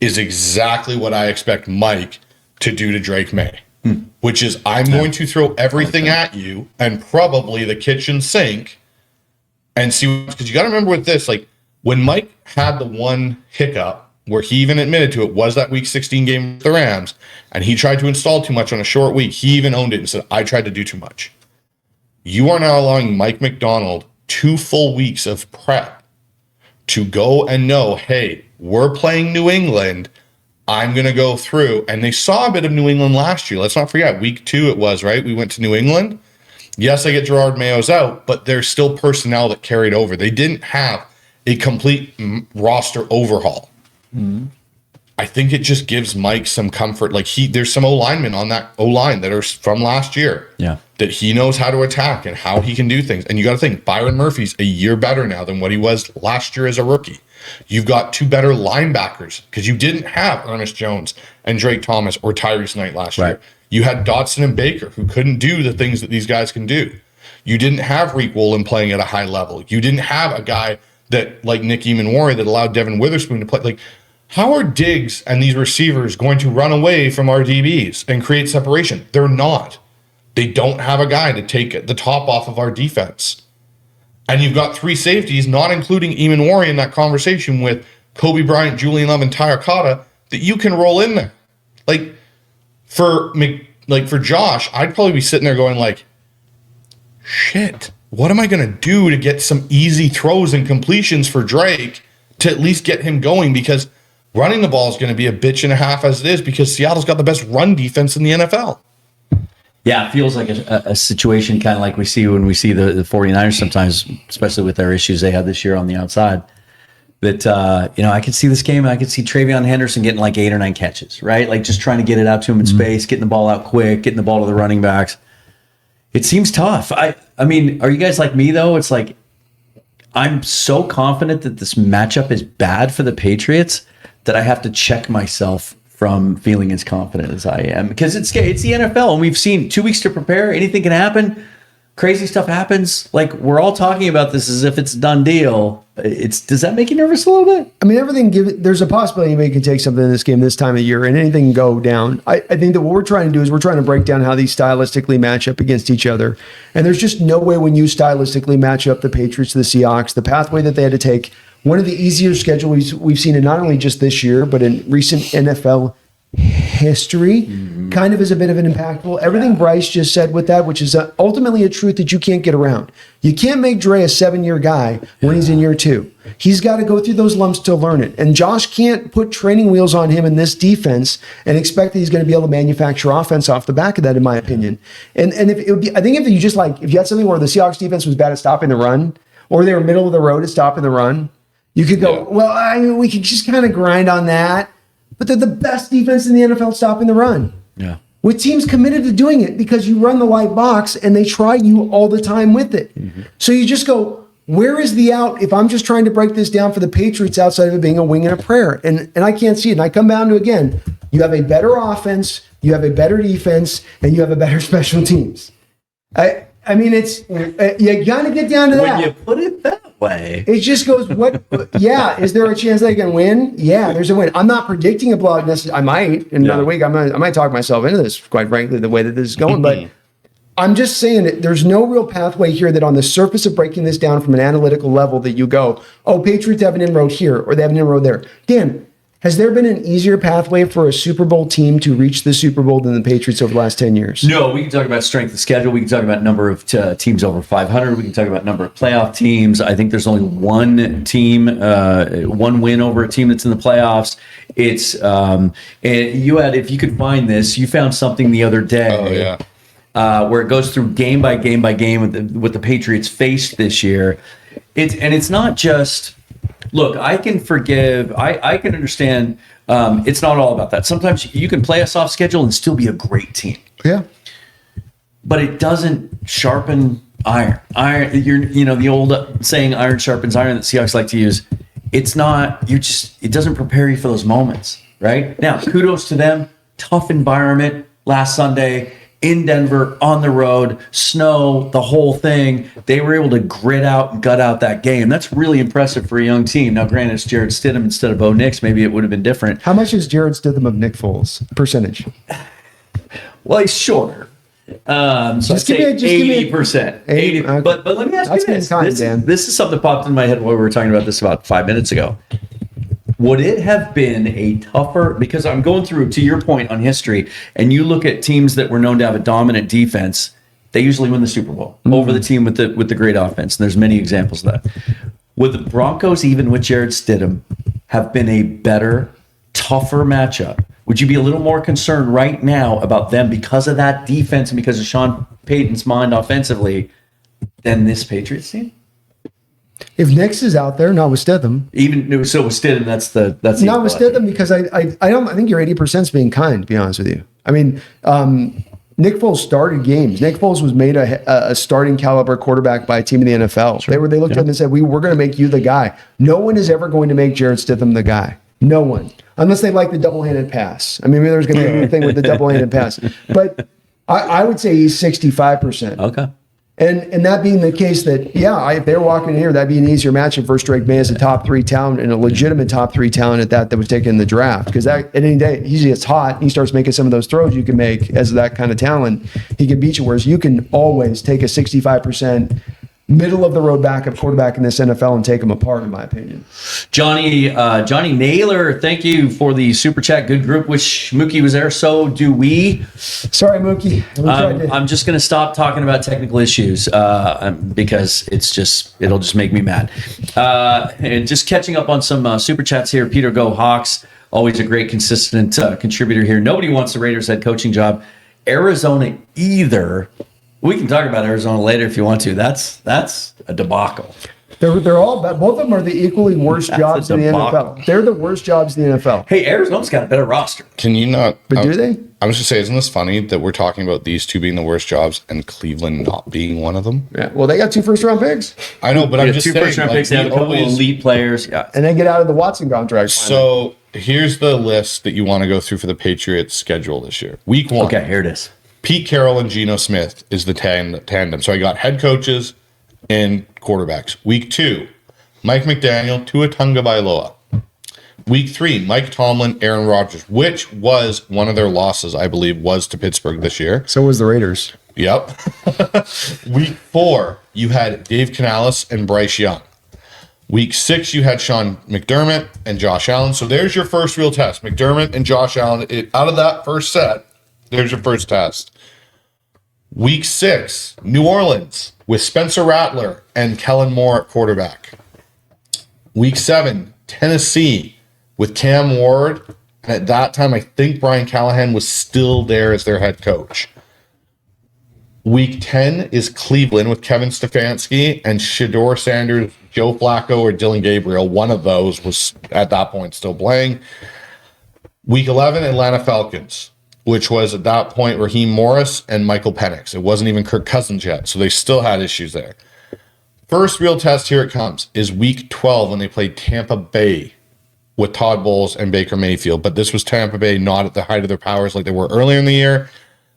S3: is exactly what I expect Mike to do to Drake May, which is I'm going to throw everything at you and probably the kitchen sink and see, because you got to remember with this, like when Mike had the one hiccup where he even admitted to it was that week 16 game with the Rams, and he tried to install too much on a short week. He even owned it and said, I tried to do too much. You are now allowing Mike Macdonald 2 full weeks of prep to go and know, hey, we're playing New England. I'm going to go through. And they saw a bit of New England last year. Let's not forget, week 2 it was, right? We went to New England. Yes, I get Gerard Mayo's out, but there's still personnel that carried over. They didn't have a complete roster overhaul. Mm-hmm. I think it just gives Mike some comfort. Like there's some O-linemen on that O-line that are from last year. Yeah. That he knows how to attack and how he can do things. And you got to think, Byron Murphy's a year better now than what he was last year as a rookie. You've got 2 better linebackers because you didn't have Ernest Jones and Drake Thomas or Tyrese Knight last year. You had Dotson and Baker, who couldn't do the things that these guys can do. You didn't have Reek Woolen playing at a high level. You didn't have a guy that like Nick Eamon-Warry that allowed Devon Witherspoon to play. Like, how are Diggs and these receivers going to run away from our DBs and create separation? They're not. They don't have a guy to take the top off of our defense. And you've got 3 safeties, not including Eamon-Warry in that conversation with Kobe Bryant, Julian Love, and Tyler Cotta, that you can roll in there. For Josh, I'd probably be sitting there going like, shit, what am I going to do to get some easy throws and completions for Drake to at least get him going? Because running the ball is going to be a bitch and a half as it is, because Seattle's got the best run defense in the NFL.
S1: Yeah, it feels like a situation kind of like we see when we see the 49ers sometimes, especially with their issues they had this year on the outside. That, I could see this game and I could see Travion Henderson getting like 8 or 9 catches, right? Like just trying to get it out to him in space, getting the ball out quick, getting the ball to the running backs. It seems tough. I mean, are you guys like me, though? It's like I'm so confident that this matchup is bad for the Patriots that I have to check myself from feeling as confident as I am, because it's the NFL and we've seen 2 weeks to prepare. Anything can happen. Crazy stuff happens. Like we're all talking about this as if it's a done deal. Does that make you nervous a little bit?
S2: I mean, there's a possibility anybody can take something in this game this time of year and anything can go down. I think that what we're trying to do is we're trying to break down how these stylistically match up against each other. And there's just no way when you stylistically match up the Patriots to the Seahawks, the pathway that they had to take, one of the easier schedules we've seen in not only just this year, but in recent NFL history, kind of is a bit of an impactful. Everything Bryce just said with that, which is ultimately a truth that you can't get around. You can't make Dre a 7-year guy when he's in year 2. He's got to go through those lumps to learn it. And Josh can't put training wheels on him in this defense and expect that he's going to be able to manufacture offense off the back of that, in my opinion. And if it would be, I think if you had something where the Seahawks defense was bad at stopping the run, or they were middle of the road at stopping the run, you could go, we could just kind of grind on that. But they're the best defense in the NFL at stopping the run.
S1: Yeah.
S2: With teams committed to doing it because you run the light box and they try you all the time with it. So you just go, where is the out if I'm just trying to break this down for the Patriots outside of it being a wing and a prayer? And I can't see it. And I come down to, again, you have a better offense, you have a better defense, and you have a better special teams. I mean, it's you got to get down to that.
S1: When you put it that way,
S2: it just goes, is there a chance they can win? Yeah, there's a win. I'm not predicting a blowout necessarily. I might in another week. I might talk myself into this, quite frankly, the way that this is going. But I'm just saying that there's no real pathway here that on the surface of breaking this down from an analytical level that you go, Patriots have an inroad here or they have an inroad there. Dan, has there been an easier pathway for a Super Bowl team to reach the Super Bowl than the Patriots over the last 10 years?
S1: No, we can talk about strength of schedule. We can talk about number of teams over 500. We can talk about number of playoff teams. I think there's only one team, one win over a team that's in the playoffs. It's and if you could find this, you found something the other day. Where it goes through game by game by game with what the Patriots faced this year. It's not just. Look, I can forgive. I can understand. It's not all about that. Sometimes you can play a soft schedule and still be a great team.
S2: Yeah.
S1: But it doesn't sharpen iron. The old saying, "Iron sharpens iron," that Seahawks like to use. It's not. It doesn't prepare you for those moments. Right now, kudos to them. Tough environment last Sunday. In Denver, on the road, snow, the whole thing. They were able to gut out that game. That's really impressive for a young team. Now, granted, it's Jarrett Stidham instead of Bo Nix. Maybe it would have been different.
S2: How much is Jarrett Stidham of Nick Foles percentage?
S1: Well, he's shorter. So just give me 80%. 80. Okay. But let me ask you this. This is something that popped in my head while we were talking about this about 5 minutes ago. Would it have been a tougher, because I'm going through, to your point on history, and you look at teams that were known to have a dominant defense, they usually win the Super Bowl over the team with the great offense. And there's many examples of that. Would the Broncos, even with Jarrett Stidham, have been a better, tougher matchup? Would you be a little more concerned right now about them because of that defense and because of Sean Payton's mind offensively than this Patriots team?
S2: If Nix is out there, not with Stidham.
S1: Even so with Stidham, that's
S2: not with Stidham, because I think your 80% is being kind, to be honest with you. I mean, Nick Foles started games. Nick Foles was made a starting caliber quarterback by a team in the NFL. Sure. They looked at him and said, we're going to make you the guy. No one is ever going to make Jarrett Stidham the guy. No one. Unless they like the double-handed pass. I mean, maybe there's going to be a thing with the double-handed pass. But I would say he's 65%.
S1: Okay.
S2: And that being the case, that if they were walking in here, that'd be an easier matchup versus Drake May as a top 3 talent and a legitimate top 3 talent at that was taken in the draft. Because at any day he gets hot, and he starts making some of those throws you can make as that kind of talent. He can beat you. Whereas you can always take a 65% middle of the road backup quarterback in this NFL and take him apart, in my opinion.
S1: Johnny Naylor, thank you for the super chat. Good group. Wish Mookie was there. So do we.
S2: Sorry, Mookie.
S1: I'm just going to stop talking about technical issues because it'll just make me mad. And just catching up on some super chats here. Peter Go Hawks, always a great consistent contributor here. Nobody wants the Raiders head coaching job. Arizona either. We can talk about Arizona later if you want to. That's a debacle.
S2: They're all bad. Both of them are the equally worst jobs in the NFL. They're the worst jobs in the NFL.
S1: Hey, Arizona's got a better roster.
S3: Can you not?
S2: But do they?
S3: I was just saying, isn't this funny that we're talking about these two being the worst jobs and Cleveland not being one of them?
S2: Yeah. Well, they got 2 first-round picks.
S3: I know, but I'm just
S1: two
S3: saying.
S1: first-round picks. They have a couple elite players. Yeah.
S2: And they get out of the Watson contract.
S3: So here's the list that you want to go through for the Patriots schedule this year. Week 1.
S1: Okay, here it is.
S3: Pete Carroll and Geno Smith is the tandem. So I got head coaches and quarterbacks. Week 2, Mike McDaniel, Tua Tagovailoa. Week 3, Mike Tomlin, Aaron Rodgers, which was one of their losses, I believe, was to Pittsburgh this year.
S2: So was the Raiders.
S3: Yep. Week 4, you had Dave Canales and Bryce Young. Week 6, you had Sean McDermott and Josh Allen. So there's your first real test. McDermott and Josh Allen. Out of that first set, there's your first test. Week 6, New Orleans with Spencer Rattler and Kellen Moore at quarterback. Week 7, Tennessee with Cam Ward. And at that time, I think Brian Callahan was still there as their head coach. Week 10 is Cleveland with Kevin Stefanski and Shedeur Sanders, Joe Flacco, or Dylan Gabriel. One of those was at that point still playing. Week 11, Atlanta Falcons, which was at that point Raheem Morris and Michael Penix. It wasn't even Kirk Cousins yet, so they still had issues there. First real test, here it comes, is Week 12 when they played Tampa Bay with Todd Bowles and Baker Mayfield. But this was Tampa Bay not at the height of their powers like they were earlier in the year.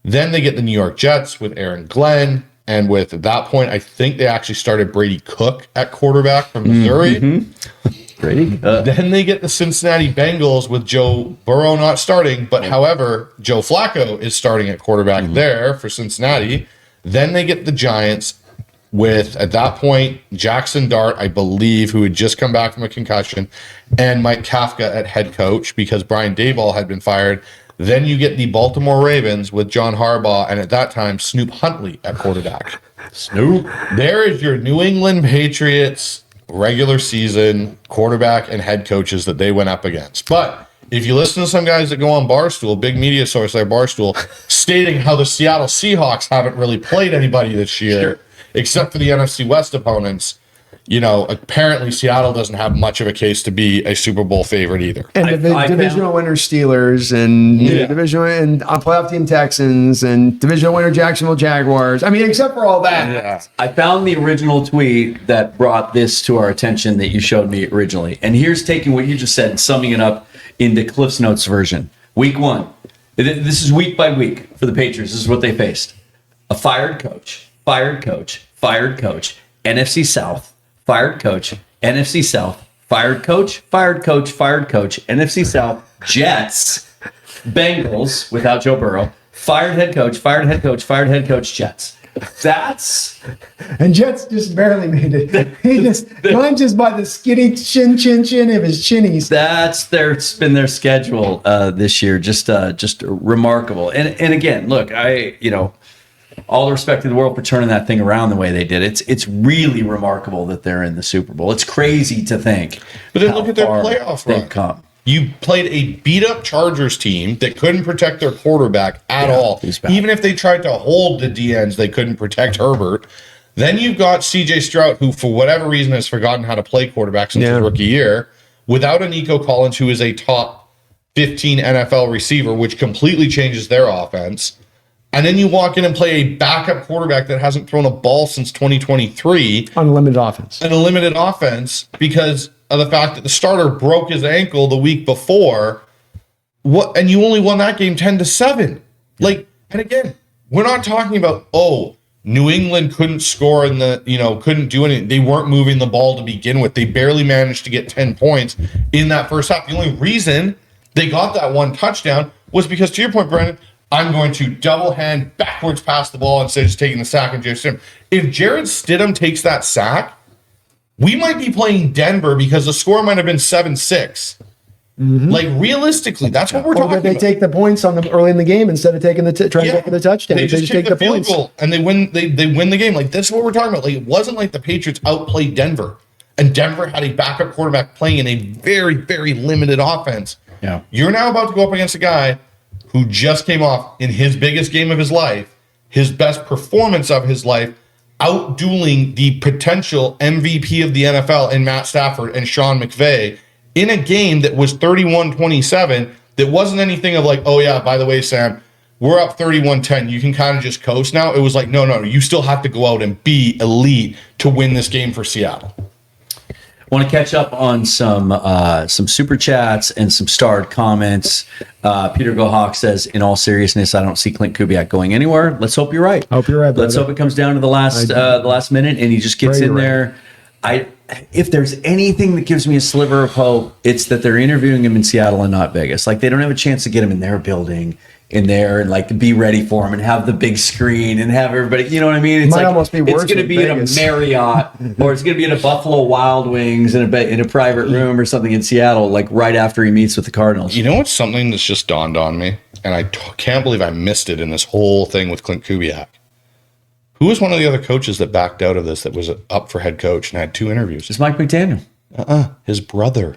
S3: Then they get the New York Jets with Aaron Glenn. And with, at that point, I think they actually started Brady Cook at quarterback from Missouri.
S1: Brady.
S3: Then they get the Cincinnati Bengals with Joe Burrow not starting, but however, Joe Flacco is starting at quarterback there for Cincinnati. Then they get the Giants with, at that point, Jackson Dart, I believe, who had just come back from a concussion, and Mike Kafka at head coach because Brian Daboll had been fired. Then you get the Baltimore Ravens with John Harbaugh, and at that time, Snoop Huntley at quarterback.
S1: Snoop.
S3: There is your New England Patriots regular season quarterback and head coaches that they went up against. But if you listen to some guys that go on Barstool, big media source like Barstool, stating how the Seattle Seahawks haven't really played anybody this year, except for the NFC West opponents, you know, apparently Seattle doesn't have much of a case to be a Super Bowl favorite either.
S2: And the divisional winner Steelers and divisional and playoff team Texans and divisional winner Jacksonville Jaguars. I mean, except for all that.
S3: Yeah.
S1: I found the original tweet that brought this to our attention that you showed me originally. And here's taking what you just said and summing it up into Cliff's Notes version. Week 1. This is week by week for the Patriots. This is what they faced. A fired coach, fired coach, fired coach, NFC South, fired coach, NFC South, fired coach, fired coach, fired coach, NFC South, Jets, Bengals without Joe Burrow, fired head coach, fired head coach, fired head coach, Jets. That's
S2: and Jets just barely made it. He mine just by the skinny chin of his chinnies.
S1: That's been their schedule this year. Just remarkable. And again, look, all the respect in the world for turning that thing around the way they did. It's really remarkable that they're in the Super Bowl. It's crazy to think.
S3: But then look at their playoff run.
S1: Come.
S3: You played a beat-up Chargers team that couldn't protect their quarterback at all. Even if they tried to hold the DNs, they couldn't protect Herbert. Then you've got C.J. Stroud, who for whatever reason has forgotten how to play quarterback since his rookie year, without a Nico Collins, who is a top 15 NFL receiver, which completely changes their offense. And then you walk in and play a backup quarterback that hasn't thrown a ball since 2023.
S2: Unlimited offense.
S3: And a limited offense because of the fact that the starter broke his ankle the week before. And you only won that game 10-7. And again, we're not talking about, New England couldn't score couldn't do anything. They weren't moving the ball to begin with. They barely managed to get 10 points in that first half. The only reason they got that one touchdown was because, to your point, Brandon, I'm going to double hand backwards pass the ball instead of just taking the sack and Jarrett Stidham. If Jarrett Stidham takes that sack, we might be playing Denver because the score might have been 7-6. Like realistically, that's what we're talking about.
S2: They take the points on them early in the game instead of taking trying to go for the touchdown.
S3: They just take the field goal and they win. They win the game. Like that's what we're talking about. Like it wasn't like the Patriots outplayed Denver, and Denver had a backup quarterback playing in a very, very limited offense.
S1: Yeah,
S3: you're now about to go up against a guy who just came off in his biggest game of his life, his best performance of his life, out-dueling the potential MVP of the NFL in Matt Stafford and Sean McVay in a game that was 31-27, that wasn't anything of like, oh yeah, by the way, Sam, we're up 31-10. You can kind of just coast now. It was like, no, you still have to go out and be elite to win this game for Seattle.
S1: Want to catch up on some super chats and some starred comments. Peter Gohawk says, in all seriousness, I don't see Clint Kubiak going anywhere. Let's hope you're right.
S2: Hope you're right.
S1: Let's hope it comes down to the last minute and he just gets in there. If there's anything that gives me a sliver of hope, it's that they're interviewing him in Seattle and not Vegas. Like they don't have a chance to get him in their building in there and like be ready for him and have the big screen and have everybody, you know what I mean? It's like
S2: almost be worse
S1: it's going to be
S2: Vegas.
S1: in a Marriott or it's going to be in a Buffalo Wild Wings in a private room or something in Seattle, like right after he meets with the Cardinals.
S3: You know what's something that's just dawned on me, and I can't believe I missed it in this whole thing with Clint Kubiak. Who was one of the other coaches that backed out of this that was up for head coach and had 2 interviews?
S1: It's Mike McDaniel.
S3: His brother.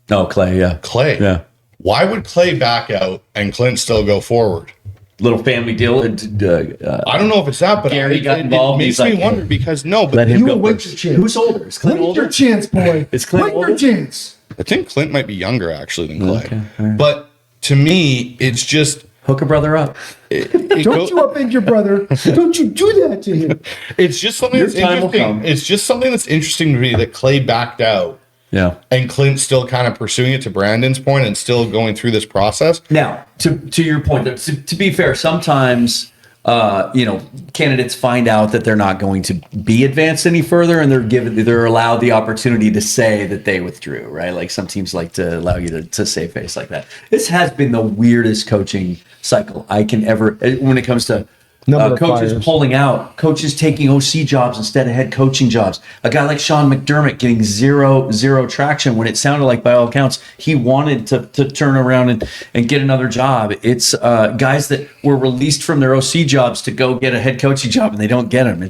S1: No, Clay, yeah.
S3: Clay.
S1: Yeah.
S3: Why would Clay back out and Clint still go forward?
S1: Little family deal.
S3: I don't know if it's that, but
S1: Gary got involved.
S3: It makes me wonder because
S1: let him go first. Who's older? Is Clint older?
S2: Wait your chance, boy.
S1: Is Clint
S2: Wait
S1: older?
S2: your chance.
S3: I think Clint might be younger actually than Clay.
S1: Okay, all right.
S3: But to me, it's just
S1: hook a brother up.
S2: Don't you upend your brother. Don't you do that to him.
S3: It's just something that's interesting. It's just something that's interesting to me that Clay backed out.
S1: Yeah.
S3: And Clint's still kind of pursuing it, to Brandon's point, and still going through this process.
S1: Now, to your point, to be fair, sometimes candidates find out that they're not going to be advanced any further, and they're allowed the opportunity to say that they withdrew, right? Like some teams like to allow you to save face like that. This has been the weirdest coaching cycle I can ever, when it comes to coaches pulling out, coaches taking OC jobs instead of head coaching jobs. A guy like Sean McDermott getting zero traction when it sounded like, by all accounts, he wanted to turn around and get another job. It's guys that were released from their OC jobs to go get a head coaching job and they don't get them.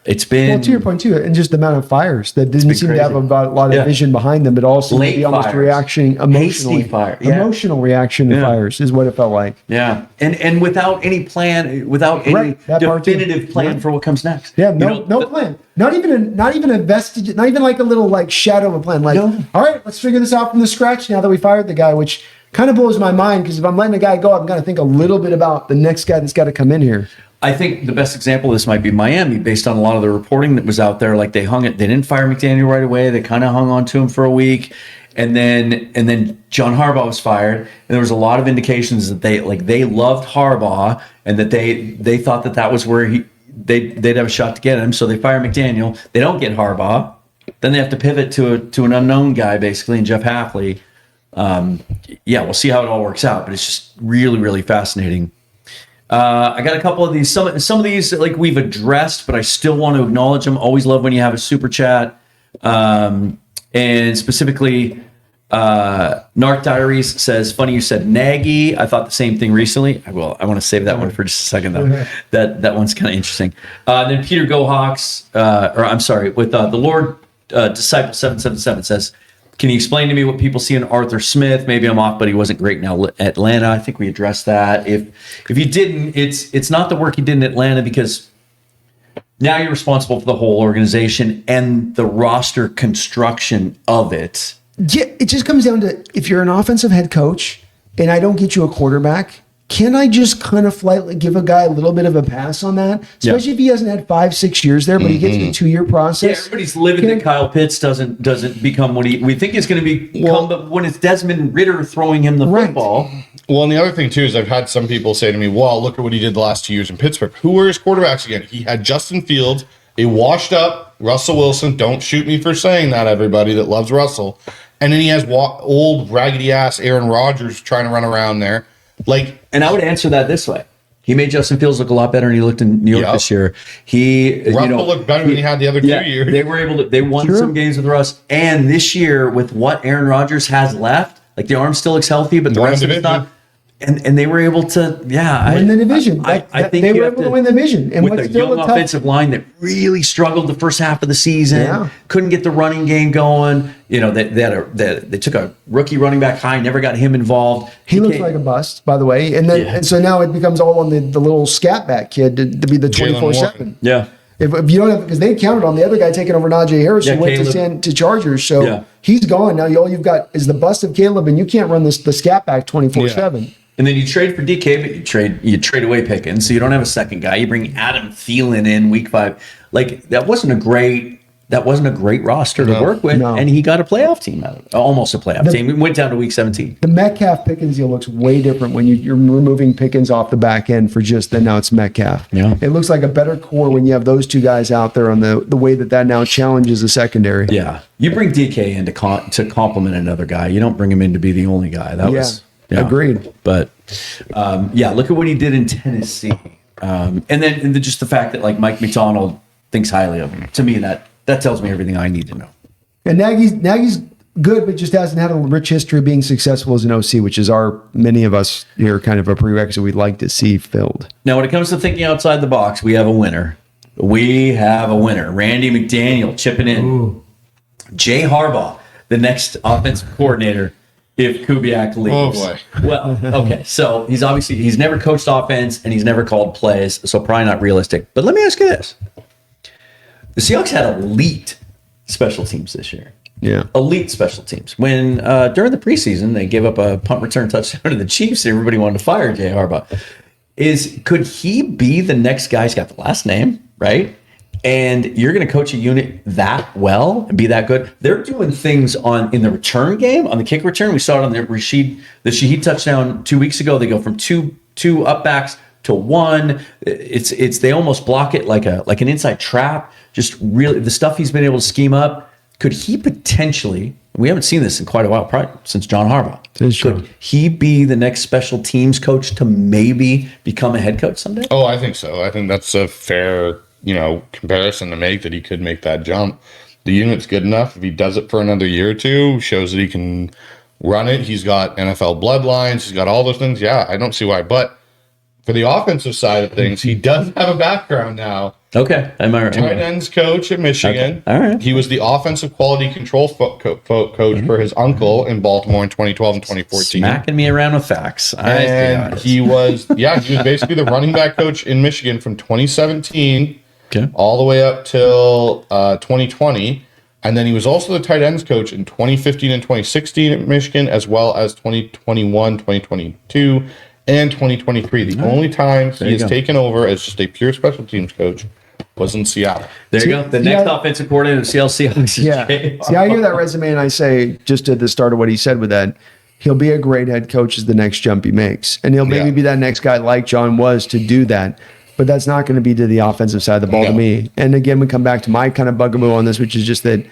S1: It's been,
S2: well, to your point too, and just the amount of fires that didn't seem to have a lot of vision behind them, but also maybe almost reaction emotionally. Emotional reaction to fires is what it felt like.
S1: Yeah, and without any plan, without any definitive plan for what comes next.
S2: Yeah, no plan. Not even a vestige, not even like a little like shadow of a plan. Like, all right, let's figure this out from the scratch now that we fired the guy, which kind of blows my mind because if I'm letting a guy go, I'm going to think a little bit about the next guy that's got to come in here.
S1: I think the best example of this might be Miami, based on a lot of the reporting that was out there. Like they didn't fire McDaniel right away. They kind of hung on to him for a week, and then John Harbaugh was fired. And there was a lot of indications that they loved Harbaugh and that they thought that was where they'd have a shot to get him. So they fire McDaniel. They don't get Harbaugh. Then they have to pivot to an unknown guy basically, and Jeff Hafley. We'll see how it all works out, but it's just really, really fascinating. I got a couple of these. Some of these like we've addressed, but I still want to acknowledge them. Always love when you have a super chat. And specifically, Narc Diaries says, "Funny you said Nagy. I thought the same thing recently. I want to save that one for just a second though. That one's kind of interesting." Then Peter Gohawks, with the Lord Disciple 777 says, "Can you explain to me what people see in Arthur Smith? Maybe I'm off, but he wasn't great in Atlanta." I think we addressed that. If you didn't, it's not the work he did in Atlanta, because now you're responsible for the whole organization and the roster construction of it.
S2: Yeah, it just comes down to, if you're an offensive head coach and I don't get you a quarterback, can I just kind of lightly give a guy a little bit of a pass on that? Especially if he hasn't had 5-6 years there, but he gets a 2-year process.
S1: Yeah, everybody's living that Kyle Pitts doesn't become what we think is going to become, but when it's Desmond Ridder throwing him the football.
S3: Well, and the other thing too is I've had some people say to me, "Well, look at what he did the last 2 years in Pittsburgh. Who were his quarterbacks again? He had Justin Fields, a washed up Russell Wilson. Don't shoot me for saying that, everybody that loves Russell. And then he has old raggedy ass Aaron Rodgers trying to run around there. Like,
S1: And I would answer that this way. He made Justin Fields look a lot better than he looked in New York this year.
S3: Russell looked better than he had the other 2 years.
S1: They were able to, they won some games with Russ. And this year, with what Aaron Rodgers has left, like the arm still looks healthy, but the rest of it's not. And they were able to,
S2: win the division.
S1: I think
S2: they were able to win the division. And
S1: with a young offensive line that really struggled the first half of the season, couldn't get the running game going. They took a rookie running back high, never got him involved.
S2: He looks like a bust, by the way. And then and so now it becomes all on the little scat back kid to be the 24/7.
S1: Yeah.
S2: If you don't have, because they counted on the other guy taking over Najee Harris, who went to Chargers. So he's gone. Now all you've got is the bust of Caleb, and you can't run the scat back 24/7.
S1: And then you trade for DK, but you trade away Pickens, so you don't have a second guy. You bring Adam Thielen in week 5. Like that wasn't a great roster to work with, and he got a playoff team out of it, almost a playoff team. We went down to week 17.
S2: The Metcalf Pickens deal looks way different when you're removing Pickens off the back end for just then now it's Metcalf.
S1: Yeah,
S2: it looks like a better core when you have those two guys out there on the way that now challenges the secondary.
S1: Yeah, you bring DK in to complement another guy. You don't bring him in to be the only guy. That was. Yeah.
S2: Agreed.
S1: But look at what he did in Tennessee. And then just the fact that like Mike Macdonald thinks highly of him. To me, that tells me everything I need to know.
S2: And Nagy's good, but just hasn't had a rich history of being successful as an OC, which is many of us here kind of a prerequisite we'd like to see filled.
S1: Now, when it comes to thinking outside the box, we have a winner. Randy McDaniel chipping in. Ooh. Jay Harbaugh, the next offensive coordinator. If Kubiak leaves.
S3: Oh boy.
S1: Well, okay. So he's never coached offense and he's never called plays, so probably not realistic. But let me ask you this. The Seahawks had elite special teams this year.
S2: Yeah.
S1: Elite special teams. When during the preseason they gave up a punt return touchdown to the Chiefs, everybody wanted to fire Jay Harbaugh. Could he be the next guy? He's got the last name, right? And you're going to coach a unit that well and be that good. They're doing things in the return game, on the kick return. We saw it on the Shaheed touchdown 2 weeks ago. They go from two up backs to one. It's they almost block it like an inside trap. Just really the stuff he's been able to scheme up. Could he potentially? We haven't seen this in quite a while, probably since John Harbaugh. Could he be the next special teams coach to maybe become a head coach someday?
S3: Oh, I think so. I think that's a fair comparison to make, that he could make that jump. The unit's good enough. If he does it for another year or two, shows that he can run it. He's got NFL bloodlines. He's got all those things. Yeah, I don't see why. But for the offensive side of things, he does have a background now.
S1: Okay. Am I right?
S3: Tight ends coach at Michigan.
S1: Okay. All right.
S3: He was the offensive quality control coach for his uncle in Baltimore in 2012 and 2014.
S1: Smacking me around with facts.
S3: And he was basically the running back coach in Michigan from 2017 all the way up till 2020. And then he was also the tight ends coach in 2015 and 2016 at Michigan, as well as 2021, 2022, and 2023. The only time he has taken over as just a pure special teams coach was in Seattle.
S1: There you go. The next offensive coordinator of Seattle Seahawks is Jay
S2: See, I hear that resume and I say, just at the start of what he said with that, he'll be a great head coach as the next jump he makes. And he'll maybe be that next guy like John was to do that. But that's not going to be to the offensive side of the ball to me. And again, we come back to my kind of bugaboo on this, which is just that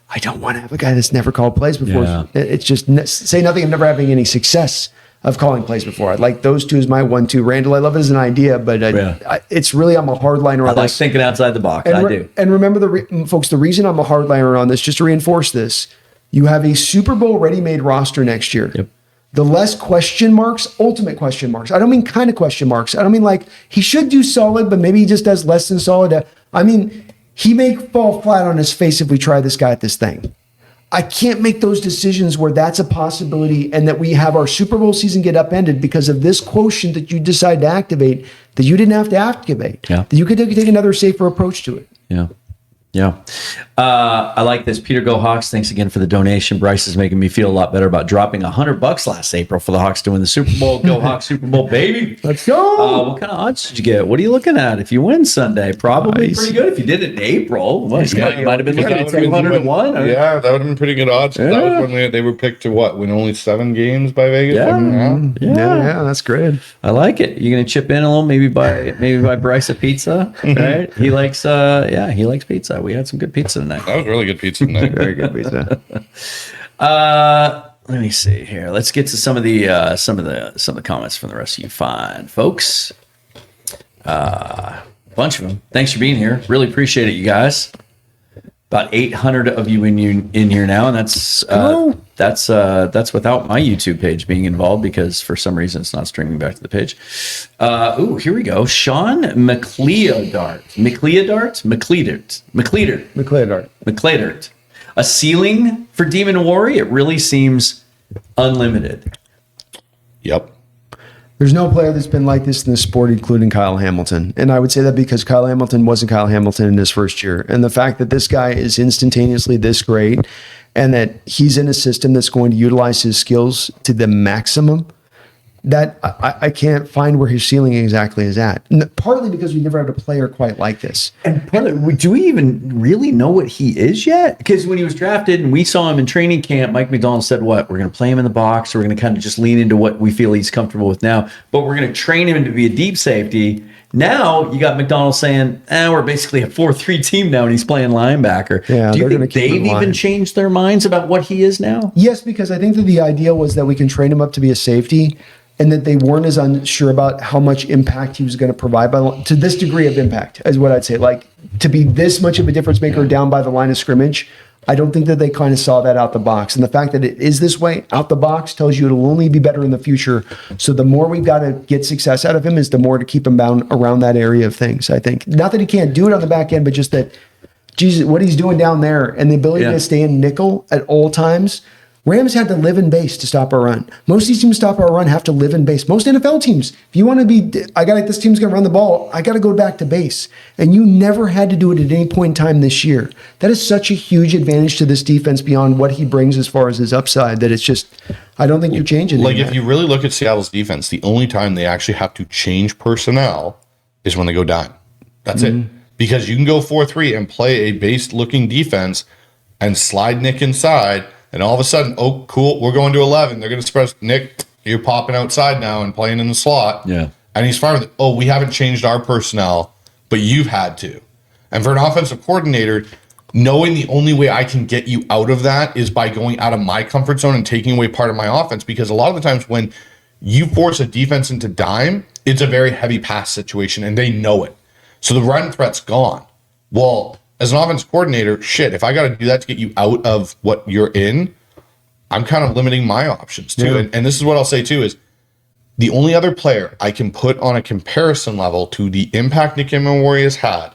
S2: I don't want to have a guy that's never called plays before. Yeah. It's just say nothing of never having any success of calling plays before. I like those two as my 1-2. Randall, I love it as an idea, but it's really, I'm a hardliner on
S1: this. I like thinking outside the box.
S2: And
S1: I do.
S2: And remember, folks, the reason I'm a hardliner on this, just to reinforce this, you have a Super Bowl ready-made roster next year.
S1: Yep.
S2: The less question marks, ultimate question marks. I don't mean kind of question marks. I don't mean like he should do solid, but maybe he just does less than solid. I mean, he may fall flat on his face if we try this guy at this thing. I can't make those decisions where that's a possibility and that we have our Super Bowl season get upended because of this quotient that you decide to activate that you didn't have to activate.
S1: Yeah.
S2: That you could take another safer approach to it.
S1: Yeah. Yeah. I like this. Peter Go Hawks, thanks again for the donation. Bryce is making me feel a lot better about dropping $100 last April for the Hawks to win the Super Bowl. Go Hawks, Super Bowl, baby.
S2: Let's go.
S1: What kind of odds did you get? What are you looking at if you win Sunday? Probably pretty good if you did it in April. Well, you might have been looking at 200 to 1.
S3: Yeah, that would have been pretty good odds. Yeah. That was when they were picked to win only 7 games by Vegas.
S2: Yeah, that's great.
S1: I like it. You're gonna chip in a little, maybe buy Bryce a pizza, right? He likes pizza. We had some good pizza tonight.
S3: That was really good pizza tonight.
S2: Very good pizza.
S1: Let me see here. Let's get to some of the comments from the rest of you fine folks. Bunch of them. Thanks for being here. Really appreciate it, you guys. About 800 of you in here now, and that's without my YouTube page being involved because for some reason it's not streaming back to the page. Here we go. Sean McCleadert. A ceiling for Demon Worry? It really seems unlimited.
S3: Yep.
S2: There's no player that's been like this in the sport, including Kyle Hamilton. And I would say that because Kyle Hamilton wasn't Kyle Hamilton in his first year. And the fact that this guy is instantaneously this great and that he's in a system that's going to utilize his skills to the maximum, that I can't find where his ceiling exactly is at. And partly because we never had a player quite like this.
S1: And partly, do we even really know what he is yet? Because when he was drafted and we saw him in training camp, Mike Macdonald said, what? We're going to play him in the box. We're going to kind of just lean into what we feel he's comfortable with now. But we're going to train him to be a deep safety. Now you got Macdonald saying, we're basically a 4-3 team now and he's playing linebacker.
S2: Yeah,
S1: do you think they've even changed their minds about what he is now?
S2: Yes, because I think that the idea was that we can train him up to be a safety and that they weren't as unsure about how much impact he was going to provide to this degree of impact, is what I'd say. Like, to be this much of a difference maker down by the line of scrimmage, I don't think that they kind of saw that out the box. And the fact that it is this way out the box tells you it'll only be better in the future. So the more we've got to get success out of him is the more to keep him bound around that area of things, I think. Not that he can't do it on the back end, but just that, Jesus, what he's doing down there and the ability to stay in nickel at all times. Rams had to live in base to stop our run. Most of these teams stop our run have to live in base. Most NFL teams, if you want to be, this team's going to run the ball, I got to go back to base. And you never had to do it at any point in time this year. That is such a huge advantage to this defense beyond what he brings as far as his upside that it's just, I don't think you're changing it.
S3: Like, if you really look at Seattle's defense, the only time they actually have to change personnel is when they go dime. That's it. Because you can go 4-3 and play a base-looking defense and slide Nick inside. And all of a sudden, oh, cool, we're going to 11. They're going to express, Nick, you're popping outside now and playing in the slot.
S1: Yeah.
S3: And he's fine with it. Oh, we haven't changed our personnel, but you've had to. And for an offensive coordinator, knowing the only way I can get you out of that is by going out of my comfort zone and taking away part of my offense. Because a lot of the times when you force a defense into dime, it's a very heavy pass situation, and they know it. So the run threat's gone. Well, as an offense coordinator, if I got to do that to get you out of what you're in, I'm kind of limiting my options too.
S2: Yeah.
S3: And this is what I'll say too, is the only other player I can put on a comparison level to the impact Nick Imamori has had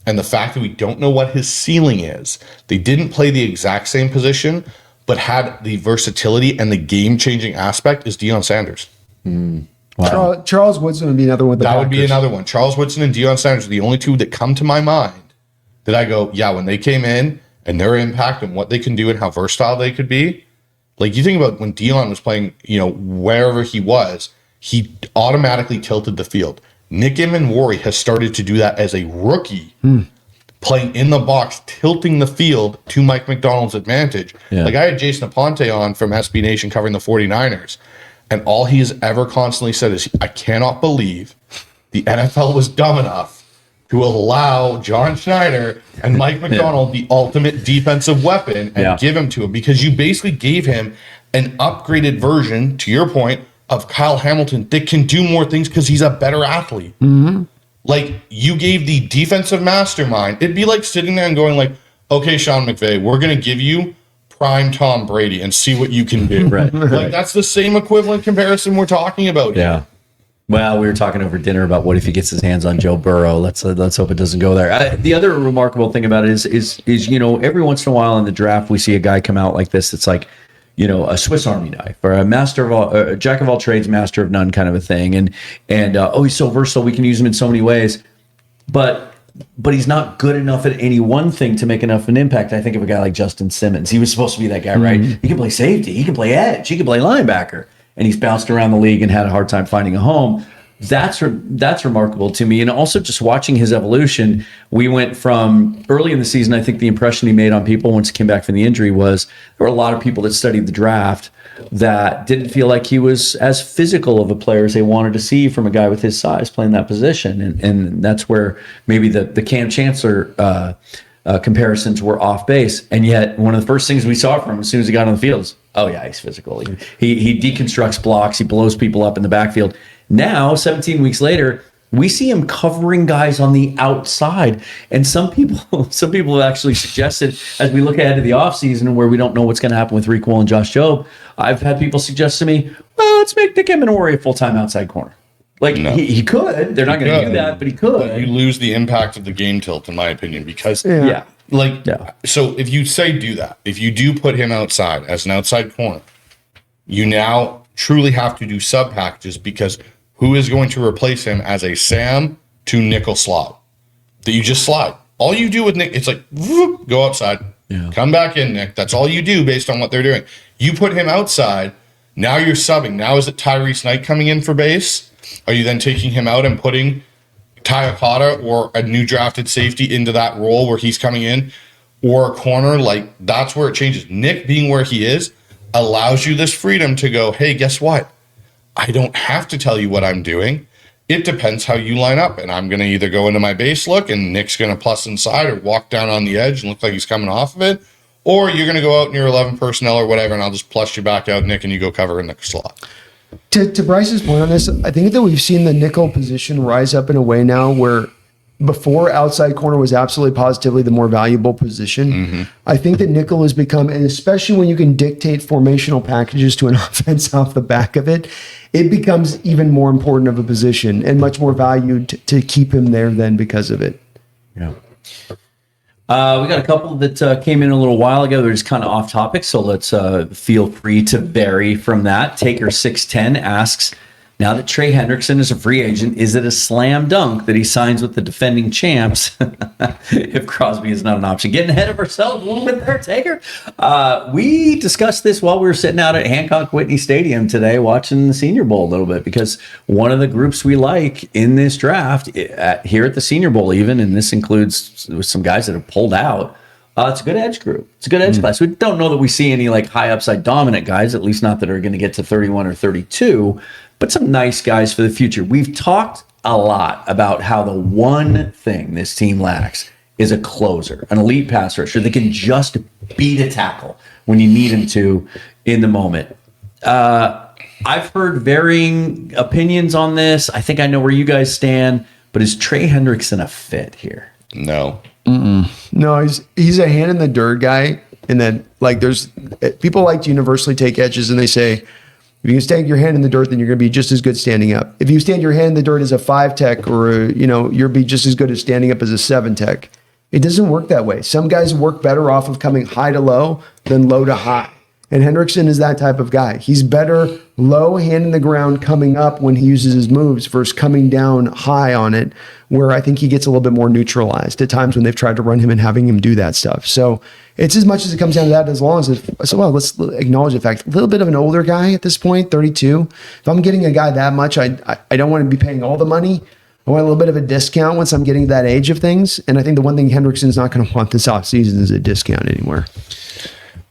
S3: and the fact that we don't know what his ceiling is. They didn't play the exact same position, but had the versatility and the game-changing aspect is Deion Sanders.
S2: Wow. Charles Woodson would be another one.
S3: That would be another one. Charles Woodson and Deion Sanders are the only two that come to my mind that I go, yeah, when they came in and their impact and what they can do and how versatile they could be. Like, you think about when Deion was playing, wherever he was, he automatically tilted the field. Nick Imamori has started to do that as a rookie, playing in the box, tilting the field to Mike Macdonald's advantage.
S1: Yeah.
S3: Like, I had Jason Aponte on from SB Nation covering the 49ers, and all he has ever constantly said is, I cannot believe the NFL was dumb enough to allow John Schneider and Mike Macdonald the ultimate defensive weapon and give him to him, because you basically gave him an upgraded version, to your point, of Kyle Hamilton that can do more things because he's a better athlete. Like, you gave the defensive mastermind. It'd be like sitting there and going like, okay, Sean McVay, we're going to give you prime Tom Brady and see what you can do. Like, that's the same equivalent comparison we're talking about here.
S1: Well, we were talking over dinner about what if he gets his hands on Joe Burrow. Let's hope it doesn't go there. The other remarkable thing about it is every once in a while in the draft we see a guy come out like this that's like, a Swiss Army knife or a jack of all trades, master of none kind of a thing. And he's so versatile, we can use him in so many ways. But he's not good enough at any one thing to make enough of an impact. I think of a guy like Justin Simmons. He was supposed to be that guy, right? He can play safety, he can play edge, he can play linebacker. And he's bounced around the league and had a hard time finding a home. That's remarkable to me. And also just watching his evolution, we went from early in the season, I think the impression he made on people once he came back from the injury was there were a lot of people that studied the draft that didn't feel like he was as physical of a player as they wanted to see from a guy with his size playing that position. And that's where maybe the Cam Chancellor comparisons were off base. And yet one of the first things we saw from him as soon as he got on the field is, oh yeah, he's physical. He deconstructs blocks. He blows people up in the backfield. Now, 17 weeks later, we see him covering guys on the outside. And some people have actually suggested, as we look ahead to the offseason where we don't know what's going to happen with Rick Will and Josh Jobe, I've had people suggest to me, well, let's make Nick Emanori a full-time outside corner. Like, no. he could. They're not going to do that, but he could.
S3: But you lose the impact of the game tilt, in my opinion, because so if you say do that, if you do put him outside as an outside corner, you now truly have to do sub packages, because who is going to replace him as a Sam to nickel slot that you just slide? All you do with Nick, it's like, whoop, go outside, come back in, Nick. That's all you do based on what they're doing. You put him outside, now you're subbing. Now is it Tyrese Knight coming in for base? Are you then taking him out and putting Ty Okada or a new drafted safety into that role where he's coming in, or a corner? Like, that's where it changes. Nick being where he is allows you this freedom to go, hey, guess what? I don't have to tell you what I'm doing. It depends how you line up. And I'm going to either go into my base look and Nick's going to plus inside, or walk down on the edge and look like he's coming off of it. Or you're going to go out in your 11 personnel or whatever, and I'll just plus you back out, Nick, and you go cover in the slot.
S2: To Bryce's point on this, I think that we've seen the nickel position rise up in a way now where before outside corner was absolutely positively the more valuable position. Mm-hmm. I think that nickel has become, and especially when you can dictate formational packages to an offense off the back of it, it becomes even more important of a position and much more valued to keep him there then because of it.
S1: Yeah. We got a couple that came in a little while ago. They're just kind of off topic, so let's feel free to vary from that. Taker 610 asks, now that Trey Hendrickson is a free agent, is it a slam dunk that he signs with the defending champs if Crosby is not an option? Getting ahead of ourselves a little bit there, Taker. We discussed this while we were sitting out at Hancock Whitney Stadium today watching the Senior Bowl a little bit, because one of the groups we like in this draft here at the Senior Bowl even, and this includes some guys that have pulled out, it's a good edge group. It's a good edge class. We don't know that we see any like high upside dominant guys, at least not that are going to get to 31 or 32, but some nice guys for the future. We've talked a lot about how the one thing this team lacks is a closer, an elite pass rusher that can just beat a tackle when you need him to in the moment. I've heard varying opinions on this. I think I know where you guys stand, but is Trey Hendrickson a fit here?
S3: No.
S2: No, he's a hand in the dirt guy. And then like there's people like to universally take edges and they say, if you can stand your hand in the dirt, then you're going to be just as good standing up. If you stand your hand in the dirt as a 5 tech, or you'll be just as good as standing up as a 7 tech. It doesn't work that way. Some guys work better off of coming high to low than low to high. And Hendrickson is that type of guy. He's better low, hand in the ground, coming up when he uses his moves versus coming down high on it, where I think he gets a little bit more neutralized at times when they've tried to run him and having him do that stuff. So it's as much as it comes down to that, as long as let's acknowledge the fact, a little bit of an older guy at this point, 32. If I'm getting a guy that much, I don't want to be paying all the money. I want a little bit of a discount once I'm getting to that age of things. And I think the one thing Hendrickson's not going to want this offseason is a discount anywhere.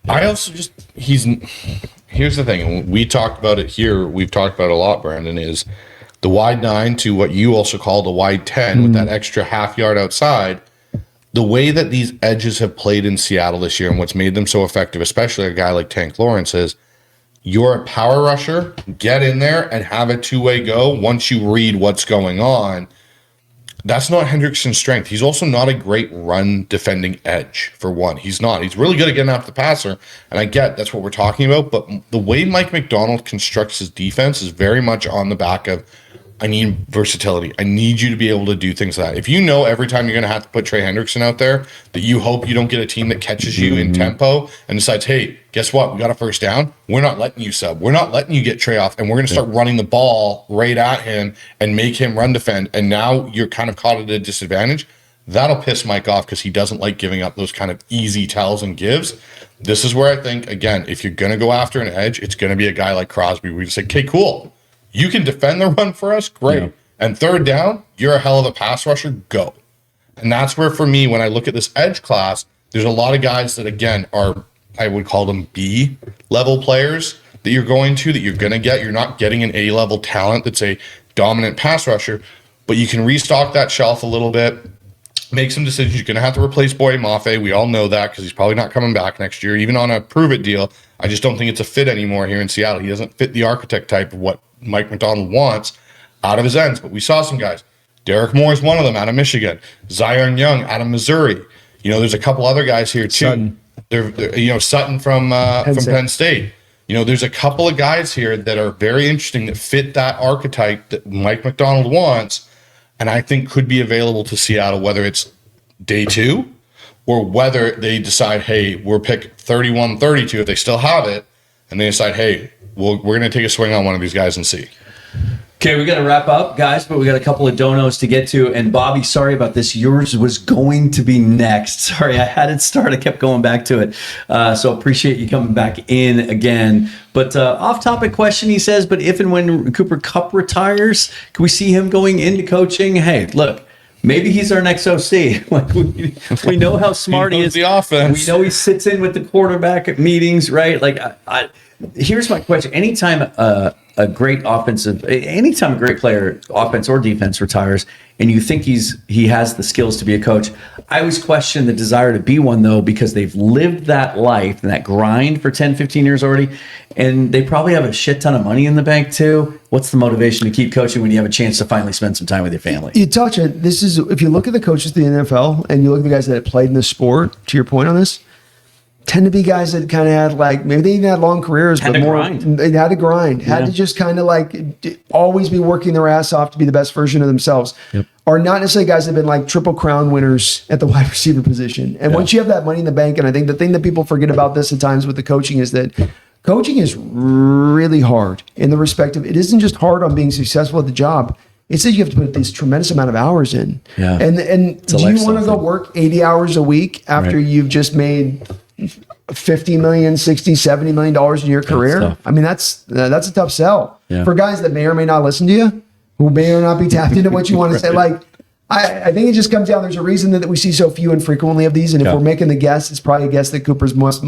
S3: I also here's the thing. We talked about it here. We've talked about it a lot, Brandon, is the wide 9 to what you also call the wide 10 with that extra half yard outside. The way that these edges have played in Seattle this year and what's made them so effective, especially a guy like Tank Lawrence, is you're a power rusher, get in there and have a two-way go once you read what's going on. That's not Hendrickson's strength. He's also not a great run defending edge, for one. He's not. He's really good at getting after the passer, and I get that's what we're talking about, but the way Mike Macdonald constructs his defense is very much on the back of, I need versatility. I need you to be able to do things like that. If you know every time you're going to have to put Trey Hendrickson out there, that you hope you don't get a team that catches you in tempo and decides, hey, guess what? We got a first down. We're not letting you sub. We're not letting you get Trey off, and we're going to start running the ball right at him and make him run defend. And now you're kind of caught at a disadvantage. That'll piss Mike off because he doesn't like giving up those kind of easy tells and gives. This is where I think, again, if you're going to go after an edge, it's going to be a guy like Crosby. We just say, okay, cool. You can defend the run for us, great. Yeah. And third down, you're a hell of a pass rusher, go. And that's where, for me, when I look at this edge class, there's a lot of guys that, again, are, I would call them B-level players that you're going to get. You're not getting an A-level talent that's a dominant pass rusher, but you can restock that shelf a little bit. make some decisions. You're going to have to replace Boye Mafe. We all know that because he's probably not coming back next year, even on a prove-it deal. I just don't think it's a fit anymore here in Seattle. He doesn't fit the architect type of what Mike Macdonald wants out of his ends. But we saw some guys. Derek Moore is one of them out of Michigan. Zion Young out of Missouri. There's a couple other guys here too.
S2: Sutton.
S3: They're Sutton from Penn State. There's a couple of guys here that are very interesting that fit that archetype that Mike Macdonald wants, and I think could be available to Seattle, whether it's day 2 or whether they decide, hey, we're pick 31, 32 if they still have it, and they decide, hey, we're going to take a swing on one of these guys and see.
S1: Okay, we got to wrap up, guys, but we got a couple of donos to get to. And Bobby, sorry about this. Yours was going to be next. Sorry, I had it start. I kept going back to it. So appreciate you coming back in again. But off-topic question, he says, but if and when Cooper Kupp retires, can we see him going into coaching? Hey, look, maybe he's our next OC. we know how smart he is.
S3: The offense.
S1: We know he sits in with the quarterback at meetings, right? Here's my question. Anytime a great player, offense or defense, retires, and you think he has the skills to be a coach, I always question the desire to be one, though, because they've lived that life and that grind for 10, 15 years already, and they probably have a shit ton of money in the bank, too. What's the motivation to keep coaching when you have a chance to finally spend some time with your family?
S2: You touch it. This is, if you look at the coaches of the NFL and you look at the guys that have played in the sport, to your point on this, tend to be guys that kind of had maybe they even had long careers, but more they had to grind, had to just kind of always be working their ass off to be the best version of themselves. Yep. Are not necessarily guys that have been Triple Crown winners at the wide receiver position. And once you have that money in the bank, and I think the thing that people forget about this at times with the coaching is that coaching is really hard in the respect of it isn't just hard on being successful at the job. It's that you have to put this tremendous amount of hours in. Yeah. And do you want to go work 80 hours a week after you've just made $50 million, $60, $70 million in your career? I mean, that's a tough sell for guys that may or may not listen to you, who may or not be tapped into what you want to say. I think it just comes down. There's a reason that we see so few and frequently of these. And if we're making the guess, it's probably a guess that Cooper's most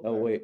S1: Oh wait,